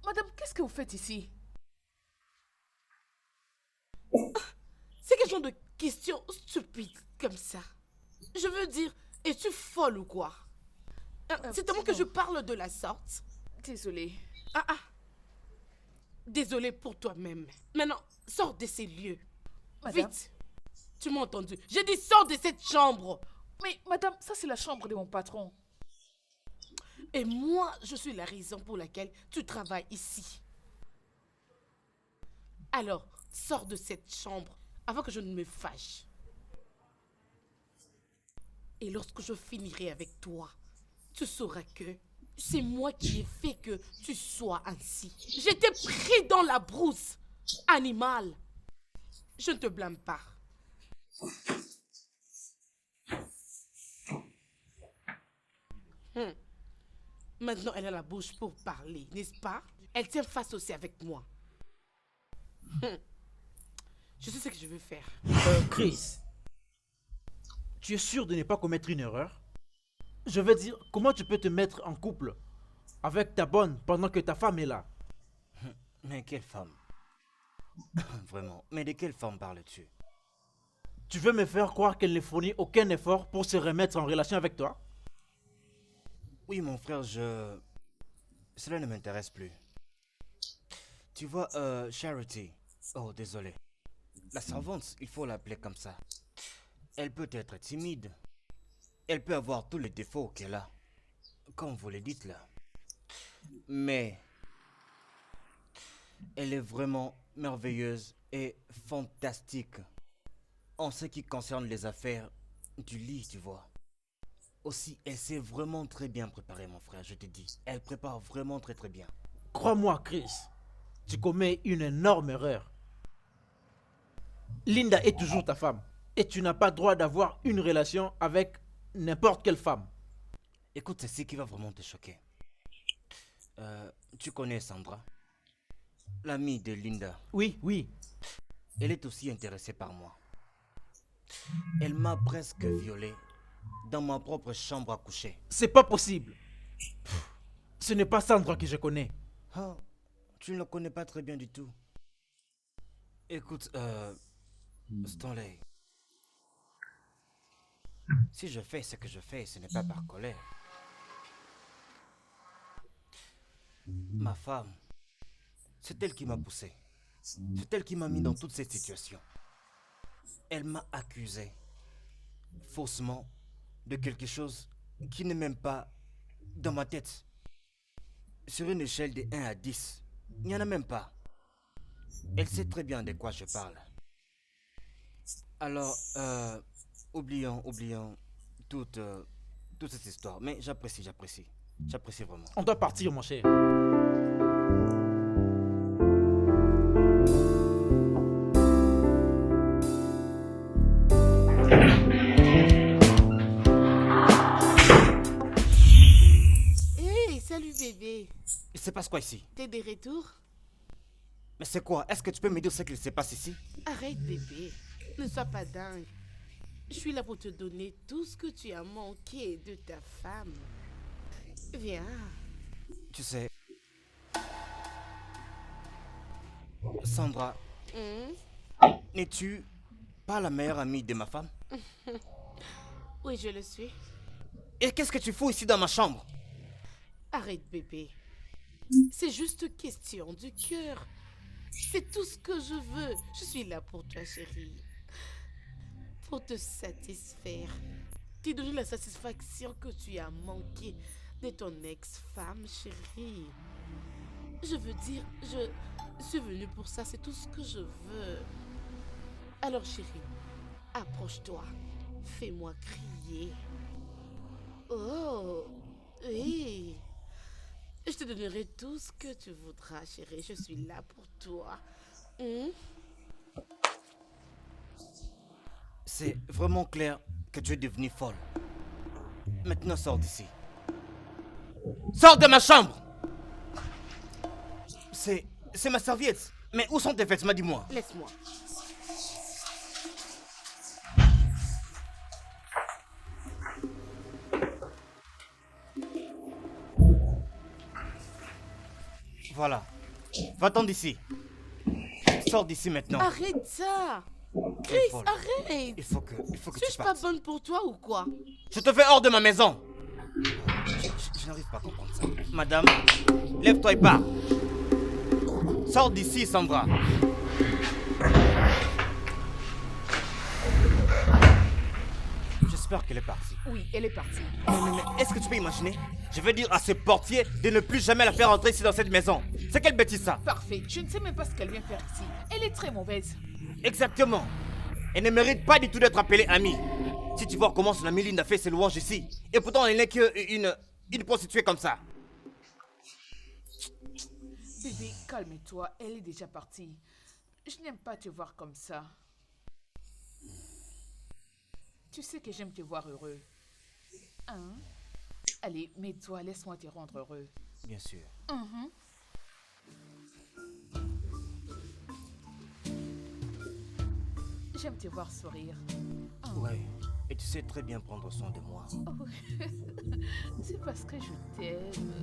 Madame, qu'est-ce que vous faites ici? C'est quel genre de question stupide comme ça? Je veux dire, es-tu folle ou quoi? C'est à moi que je parle de la sorte. Désolée. Désolée pour toi-même. Maintenant, sors de ces lieux. Madame. Vite. Tu m'as entendu? J'ai dit sors de cette chambre. Mais madame, ça c'est la chambre de mon patron. Et moi, je suis la raison pour laquelle tu travailles ici. Alors, sors de cette chambre avant que je ne me fâche. Et lorsque je finirai avec toi, tu sauras que c'est moi qui ai fait que tu sois ainsi. J'étais pris dans la brousse, animal. Je ne te blâme pas. Maintenant, elle a la bouche pour parler, n'est-ce pas? Elle tient face aussi avec moi. Je sais ce que je veux faire. Chris, tu es sûr de ne pas commettre une erreur? Je veux dire, comment tu peux te mettre en couple avec ta bonne pendant que ta femme est là? Mais quelle femme? Vraiment, mais de quelle femme parles-tu? Tu veux me faire croire qu'elle ne fournit aucun effort pour se remettre en relation avec toi? Oui, mon frère, cela ne m'intéresse plus. Tu vois, Charity... Oh, désolé. La servante, il faut l'appeler comme ça. Elle peut être timide. Elle peut avoir tous les défauts qu'elle a. Comme vous le dites là. Mais... elle est vraiment merveilleuse et fantastique. En ce qui concerne les affaires du lit, tu vois. Aussi, elle s'est vraiment très bien préparée, mon frère, je te dis. Elle prépare vraiment très très bien. Crois-moi, Chris, tu commets une énorme erreur. Linda est toujours ta femme. Et tu n'as pas droit d'avoir une relation avec n'importe quelle femme. Écoute, c'est ce qui va vraiment te choquer. Tu connais Sandra, l'amie de Linda. Oui, oui. Elle est aussi intéressée par moi. Elle m'a presque violé dans ma propre chambre à coucher. C'est pas possible. Ce n'est pas Sandra que je connais. Ah, tu ne la connais pas très bien du tout. Écoute, Stanley. Si je fais ce que je fais, ce n'est pas par colère. Ma femme, c'est elle qui m'a poussé. C'est elle qui m'a mis dans toute cette situation. Elle m'a accusé faussement de quelque chose qui n'est même pas dans ma tête. Sur une échelle de 1 à 10, il n'y en a même pas. Elle sait très bien de quoi je parle. Alors, oublions toute cette histoire. Mais j'apprécie. J'apprécie vraiment. On doit partir, mon cher. Hey, salut bébé. Il se passe quoi ici? T'es de retour? Mais c'est quoi? Est-ce que tu peux me dire ce qu'il se passe ici? Arrête bébé. Ne sois pas dingue. Je suis là pour te donner tout ce que tu as manqué de ta femme. Viens. Tu sais, Sandra, n'es-tu pas la meilleure amie de ma femme? Oui, je le suis. Et qu'est-ce que tu fous ici dans ma chambre? Arrête, bébé. C'est juste question du cœur. C'est tout ce que je veux. Je suis là pour toi, chérie. Pour te satisfaire. T'ai donné la satisfaction que tu as manqué de ton ex-femme, chérie. Je veux dire, je suis venue pour ça. C'est tout ce que je veux. Alors, chérie, approche-toi. Fais-moi crier. Oh, oui. Je te donnerai tout ce que tu voudras, chérie. Je suis là pour toi. C'est vraiment clair que tu es devenue folle. Maintenant, sors d'ici. Sors de ma chambre! C'est ma serviette. Mais où sont tes vêtements, dis-moi? Laisse-moi. Voilà. Va-t'en d'ici. Sors d'ici maintenant. Arrête ça. Tu es Chris, folle. arrête. Il faut que tu Suis-je pas partes. bonne pour toi ou quoi? Je te fais hors de ma maison. Je n'arrive pas à comprendre ça. Madame, lève-toi et pars. Sors d'ici, Sandra. J'espère qu'elle est partie. Oui, elle est partie. Mais est-ce que tu peux imaginer? Je vais dire à ce portier de ne plus jamais la faire entrer ici dans cette maison. C'est quelle bêtise ça? Parfait. Je ne sais même pas ce qu'elle vient faire ici. Elle est très mauvaise. Exactement. Elle ne mérite pas du tout d'être appelée amie. Si tu vois comment son amie Linda fait ses louanges ici, et pourtant elle n'est qu'une prostituée comme ça. Bébé, calme-toi. Elle est déjà partie. Je n'aime pas te voir comme ça. Tu sais que j'aime te voir heureux. Hein? Allez, mets-toi, laisse-moi te rendre heureux. Bien sûr. J'aime te voir sourire. Ouais. Et tu sais très bien prendre soin de moi. Oh, c'est parce que je t'aime.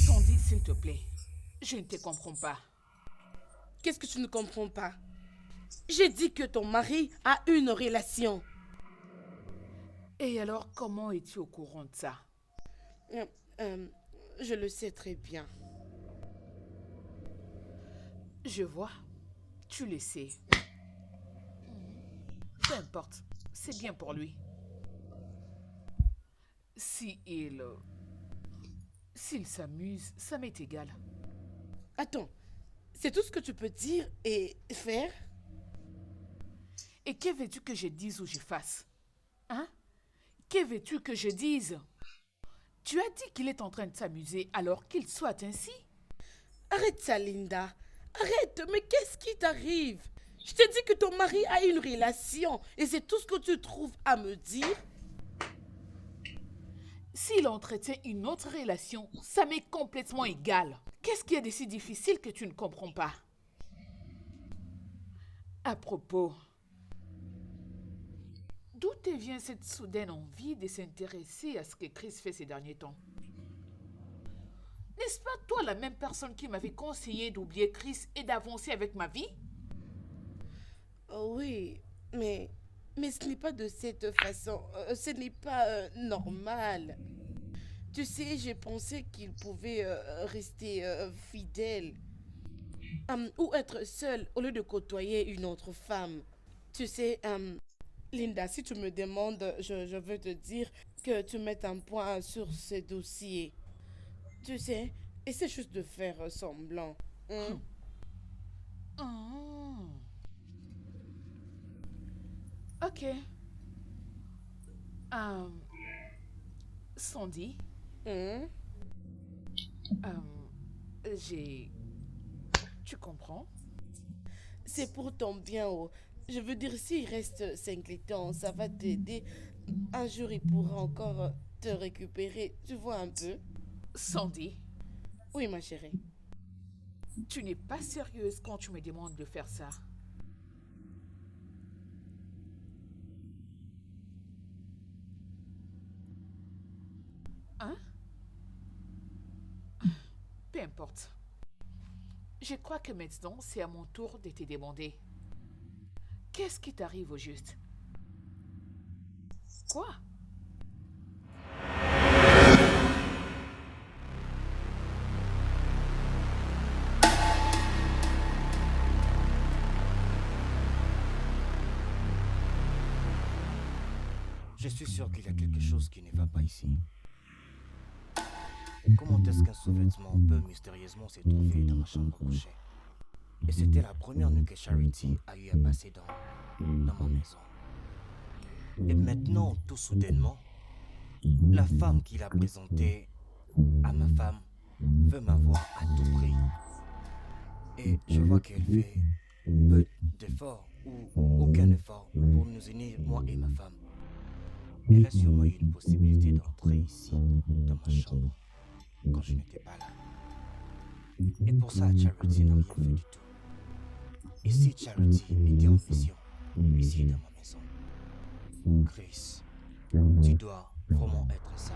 Sandy, s'il te plaît. Je ne te comprends pas. Qu'est-ce que tu ne comprends pas? J'ai dit que ton mari a une relation. Et alors, comment es-tu au courant de ça? Je le sais très bien. Je vois. Tu le sais. Peu importe. C'est bien pour lui. S'il s'amuse, ça m'est égal. Attends, C'est tout ce que tu peux dire et faire? Et que veux-tu que je dise ou je fasse? Hein? Que veux-tu que je dise? Tu as dit qu'il est en train de s'amuser, alors qu'il soit ainsi. Arrête ça, Linda. Arrête, mais qu'est-ce qui t'arrive? Je t'ai dit que ton mari a une relation et c'est tout ce que tu trouves à me dire? S'il entretient une autre relation, ça m'est complètement égal. Qu'est-ce qui est de si difficile que tu ne comprends pas? À propos, d'où te vient cette soudaine envie de s'intéresser à ce que Chris fait ces derniers temps? N'est-ce pas toi la même personne qui m'avait conseillé d'oublier Chris et d'avancer avec ma vie? Oh oui, mais ce n'est pas de cette façon. Ce n'est pas normal. Tu sais, j'ai pensé qu'il pouvait rester fidèle. Ou être seul au lieu de côtoyer une autre femme. Tu sais, Linda, si tu me demandes, je veux te dire que tu mettes un point sur ce dossier. Tu sais, essaie juste de faire semblant. Hein? Oh. Ok. Sandy, Hein? Tu comprends? C'est pour ton bien, oh. Je veux dire, s'il reste singleton, ça va t'aider. Un jour, il pourra encore te récupérer. Tu vois un peu? Sandy, Oui, ma chérie. tu n'es pas sérieuse quand tu me demandes de faire ça. Hein? Peu importe. Je crois que maintenant, c'est à mon tour de te demander. Qu'est-ce qui t'arrive au juste? Quoi? Je suis sûr qu'il y a quelque chose qui ne va pas ici. Comment est-ce qu'un sous-vêtement peut mystérieusement se trouver dans ma chambre à coucher? Et c'était la première nuit que Charity a eu à passer dans ma maison. Et maintenant, tout soudainement, la femme qui l'a présentée à ma femme veut m'avoir à tout prix. Et je vois qu'elle fait peu d'efforts ou aucun effort pour nous unir, moi et ma femme. Elle a sûrement eu une possibilité d'entrer ici, dans ma chambre, quand je n'étais pas là. Et pour ça, Charity n'a rien fait du tout. Et si Charity était en mission, ici dans ma maison, Chris, tu dois vraiment être sage.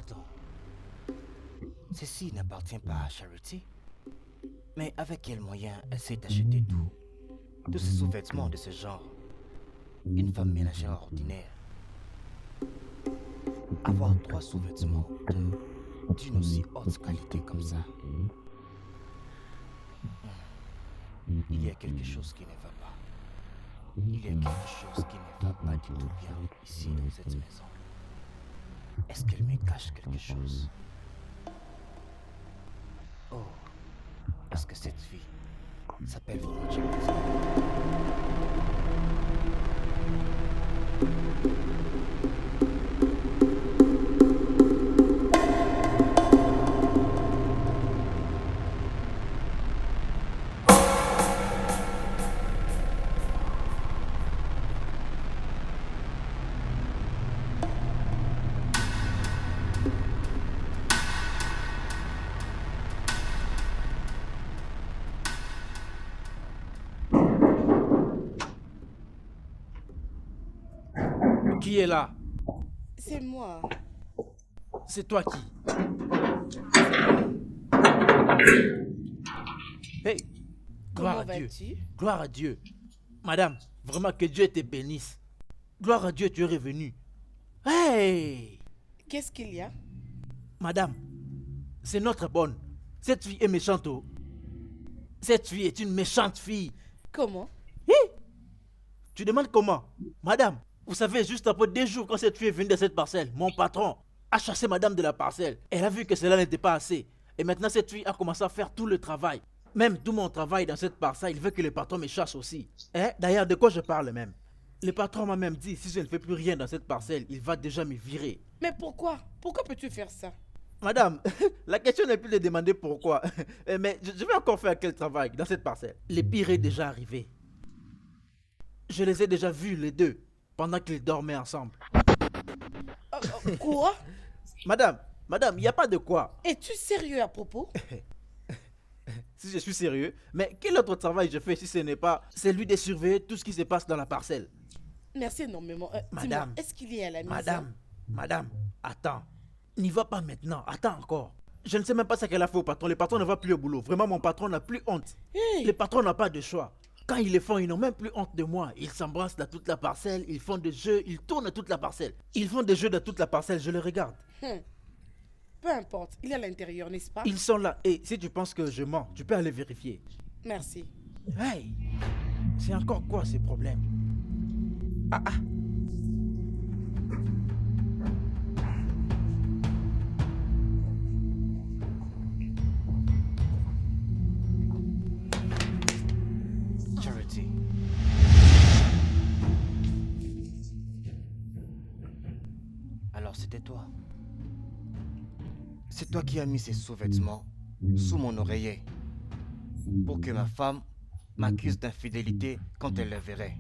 Attends. Ceci n'appartient pas à Charity. Mais avec quels moyens elle s'est acheté tout? Tous ces sous-vêtements de ce genre. Une femme ménagère ordinaire. Avoir 3 sous-vêtements d'une aussi haute qualité comme ça. Il y a quelque chose qui ne va pas. Il y a quelque chose qui ne va pas du tout bien ici dans cette maison. Est-ce qu'elle me cache quelque chose? Oh, est-ce que cette fille s'appelle vraiment Charity? Qui est là? C'est moi. C'est toi qui? Hey, gloire Comment à Dieu. vas-tu? Gloire à Dieu. Madame, vraiment que Dieu te bénisse. Gloire à Dieu, tu es revenue. Hey! Qu'est-ce qu'il y a? Madame, c'est notre bonne. Cette fille est méchante. Oh. Cette fille est une méchante fille. Comment? Tu demandes comment? Madame, vous savez, juste après 2 jours, quand cette fille est venue de cette parcelle, mon patron a chassé madame de la parcelle. Elle a vu que cela n'était pas assez. Et maintenant, cette fille a commencé à faire tout le travail. Même tout mon travail dans cette parcelle, il veut que le patron me chasse aussi. D'ailleurs, de quoi je parle même? Le patron m'a même dit, si je ne fais plus rien dans cette parcelle, il va déjà me virer. Mais pourquoi? Pourquoi peux-tu faire ça? Madame, la question n'est plus de demander pourquoi. Mais je vais encore faire quel travail dans cette parcelle? Le pire est déjà arrivé. Je les ai déjà vus, les deux, pendant qu'ils dormaient ensemble. Quoi? Madame, il n'y a pas de quoi. Es-tu sérieux à propos? Si je suis sérieux, mais quel autre travail je fais si ce n'est pas celui de surveiller tout ce qui se passe dans la parcelle? Merci énormément. Madame, est-ce qu'il est à la maison? Madame, attends. N'y va pas maintenant, attends encore. Je ne sais même pas ce qu'elle a fait au patron. Le patron ne va plus au boulot. Vraiment, mon patron n'a plus honte. Hey! Le patron n'a pas de choix. Quand ils le font, ils n'ont même plus honte de moi. Ils s'embrassent dans toute la parcelle, ils font des jeux, ils tournent toute la parcelle. Ils font des jeux dans toute la parcelle, je les regarde. Peu importe, il est à l'intérieur, n'est-ce pas? Ils sont là. Et si tu penses que je mens, tu peux aller vérifier. Merci. Hey, c'est encore quoi ces problèmes? Charity. Alors c'était toi. C'est toi qui as mis ces sous-vêtements sous mon oreiller pour que ma femme m'accuse d'infidélité quand elle les verrait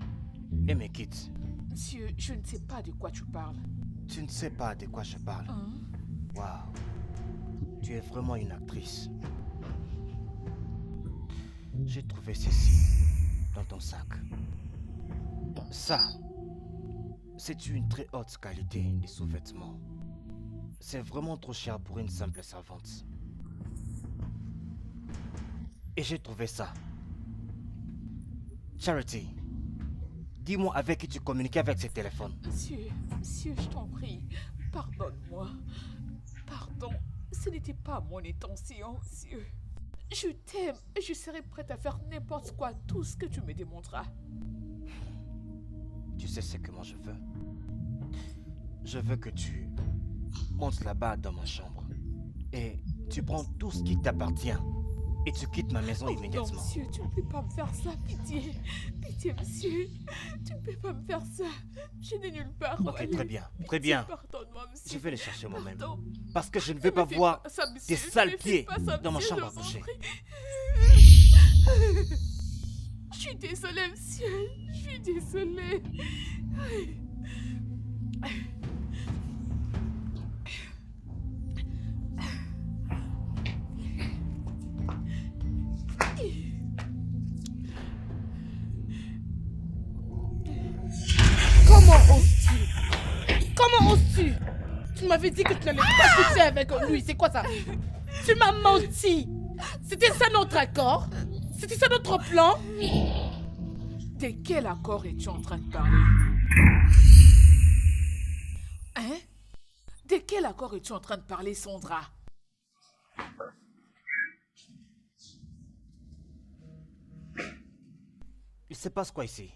et me quitte. Monsieur, je ne sais pas de quoi tu parles. Tu ne sais pas de quoi je parle. Hein? Waouh. Tu es vraiment une actrice. J'ai trouvé ceci dans ton sac. Ça, c'est une très haute qualité de sous-vêtements. C'est vraiment trop cher pour une simple servante. Et j'ai trouvé ça. Charity, dis-moi avec qui tu communiquais avec ce téléphone. Monsieur, je t'en prie, pardonne-moi. Pardon, ce n'était pas mon intention, monsieur. Je t'aime et je serai prête à faire n'importe quoi, tout ce que tu me démontreras. Tu sais ce que moi je veux? Je veux que tu montes là-bas dans ma chambre et tu prends tout ce qui t'appartient et tu quittes ma maison immédiatement. Non, monsieur, tu ne peux pas me faire ça, pitié. Pitié, monsieur. Tu ne peux pas me faire ça. Je n'ai nulle part où Ok, aller. très bien, Pitié, très bien. Pardonne-moi, monsieur. Je vais les chercher moi-même. Pardon. Parce que je ne Ne veux me pas fais voir pas ça, monsieur. tes sales Ne me fais pieds pas ça, dans ma monsieur, chambre à je vous en coucher. prie. Je suis désolée, monsieur. Je suis désolée. Comment oses-tu? Comment oses-tu? Tu m'avais dit que tu n'allais pas coucher avec lui. C'est quoi ça? Tu m'as menti. C'était ça notre accord? C'était ça notre plan? De quel accord es-tu en train de parler? Hein? De quel accord es-tu en train de parler, Sandra? Il se passe quoi ici?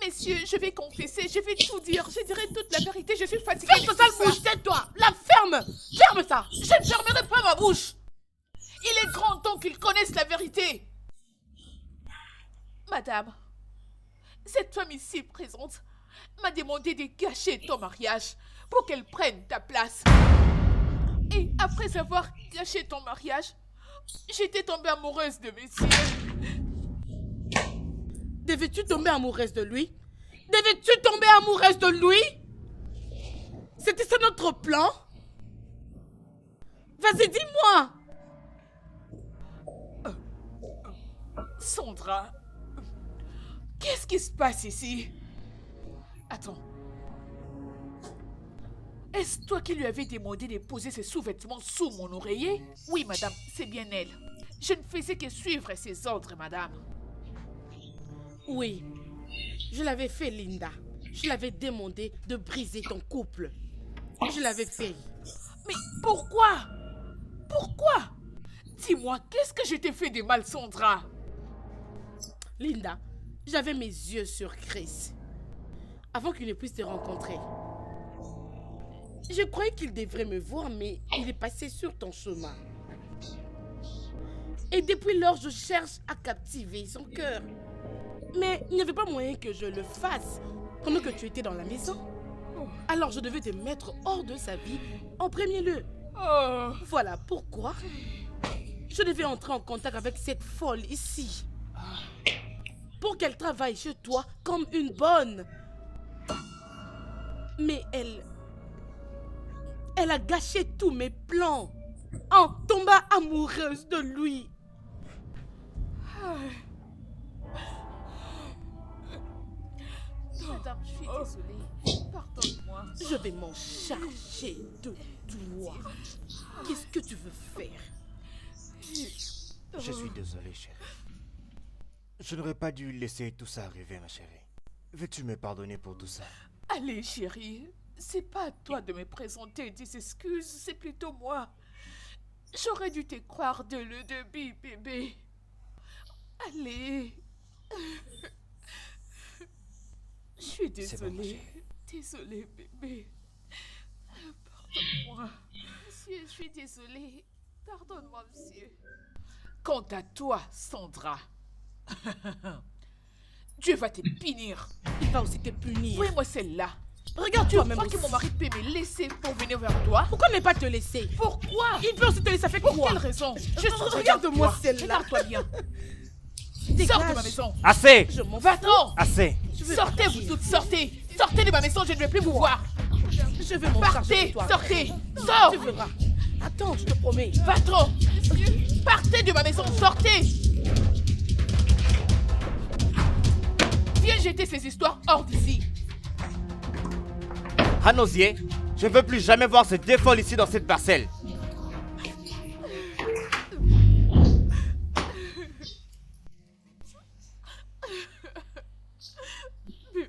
Messieurs, je vais confesser, je vais tout dire, je dirai toute la vérité, je suis fatiguée. Ferme ta sale bouche, tais-toi. La ferme. Ferme ça. Je ne fermerai pas ma bouche. Il est grand temps qu'ils connaissent la vérité. Madame, cette femme ici présente m'a demandé de gâcher ton mariage pour qu'elle prenne ta place. Et après avoir gâché ton mariage, j'étais tombée amoureuse de monsieur. Devais-tu tomber amoureuse de lui? Devais-tu tomber amoureuse de lui? C'était ça notre plan? Vas-y, dis-moi. Sandra, qu'est-ce qui se passe ici? Attends. Est-ce toi qui lui avais demandé de poser ses sous-vêtements sous mon oreiller? Oui, madame, c'est bien elle. Je ne faisais que suivre ses ordres, madame. Oui, je l'avais fait, Linda. Je l'avais demandé de briser ton couple. Je l'avais fait. Mais pourquoi? Pourquoi? Dis-moi, qu'est-ce que je t'ai fait de mal, Sandra? Linda, j'avais mes yeux sur Chris. Avant qu'il ne puisse te rencontrer. Je croyais qu'il devrait me voir, mais il est passé sur ton chemin. Et depuis lors, je cherche à captiver son cœur. Mais il n'y avait pas moyen que je le fasse pendant que tu étais dans la maison. Alors je devais te mettre hors de sa vie en premier lieu. Oh. Voilà pourquoi je devais entrer en contact avec cette folle ici. Pour qu'elle travaille chez toi comme une bonne. Mais elle a gâché tous mes plans en tombant amoureuse de lui. Madame, je suis désolée. Pardonne-moi. Je vais m'en charger de toi. Qu'est-ce que tu veux faire? Je suis désolé, chérie. Je n'aurais pas dû laisser tout ça arriver, ma chérie. Veux-tu me pardonner pour tout ça? Allez, chérie. C'est pas à toi de me présenter des excuses, c'est plutôt moi. J'aurais dû te croire dès le début, bébé. Allez. Je suis désolée. Désolée, bébé. Pardonne-moi. Monsieur, je suis désolée. Pardonne-moi, monsieur. Quant à toi, Sandra, Dieu va te punir. Il va aussi te punir. Oui, moi, celle-là. Regarde-toi Tu même crois que aussi. mon mari peut me laisser pour venir vers toi? Pourquoi ne pas te laisser? Pourquoi? Il peut aussi te laisser avec Pour quoi? quelle raison? Regarde-moi celle-là. Regarde-toi bien. Dégage. Sors de ma maison. Assez! Je m'en fous. Va-t'en. Assez! Sortez, vous toutes, sortez. Sortez de ma maison, je ne vais plus vous voir. Je vais m'en charger Partez, de toi. sortez. Sors. Tu verras. Attends, je te promets. Va-t'en. Partez de ma maison, sortez. Viens jeter ces histoires hors d'ici. Hanosier, je ne veux plus jamais voir ces deux folles ici dans cette parcelle.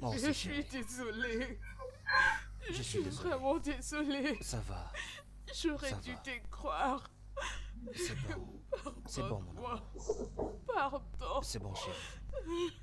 Moi aussi, Je chérie. suis désolée. Je suis désolé. Vraiment désolée. Ça va. J'aurais Ça dû va. te croire. C'est bon. C'est bon, mon amour. Pardon. C'est bon, chérie.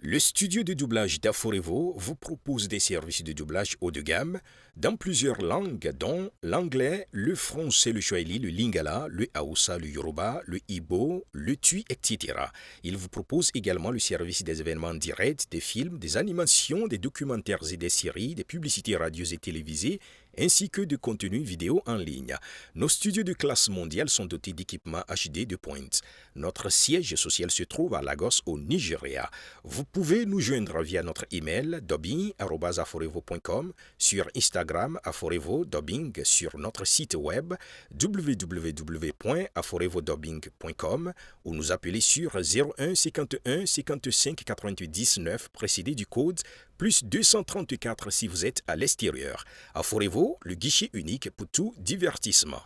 Le studio de doublage d'Aforevo vous propose des services de doublage haut de gamme dans plusieurs langues, dont l'anglais, le français, le swahili, le lingala, le haoussa, le yoruba, le ibo, le tui, etc. Il vous propose également le service des événements directs, des films, des animations, des documentaires et des séries, des publicités radios et télévisées, ainsi que de contenus vidéo en ligne. Nos studios de classe mondiale sont dotés d'équipements HD de pointe. Notre siège social se trouve à Lagos, au Nigeria. Vous pouvez nous joindre via notre email dubbing@aforevo.com, sur Instagram Aforevo Dubbing, sur notre site web www.aforevodubbing.com ou nous appeler sur 01 51 55 88 19 précédé du code plus 234 si vous êtes à l'extérieur. Aforevo, le guichet unique pour tout divertissement.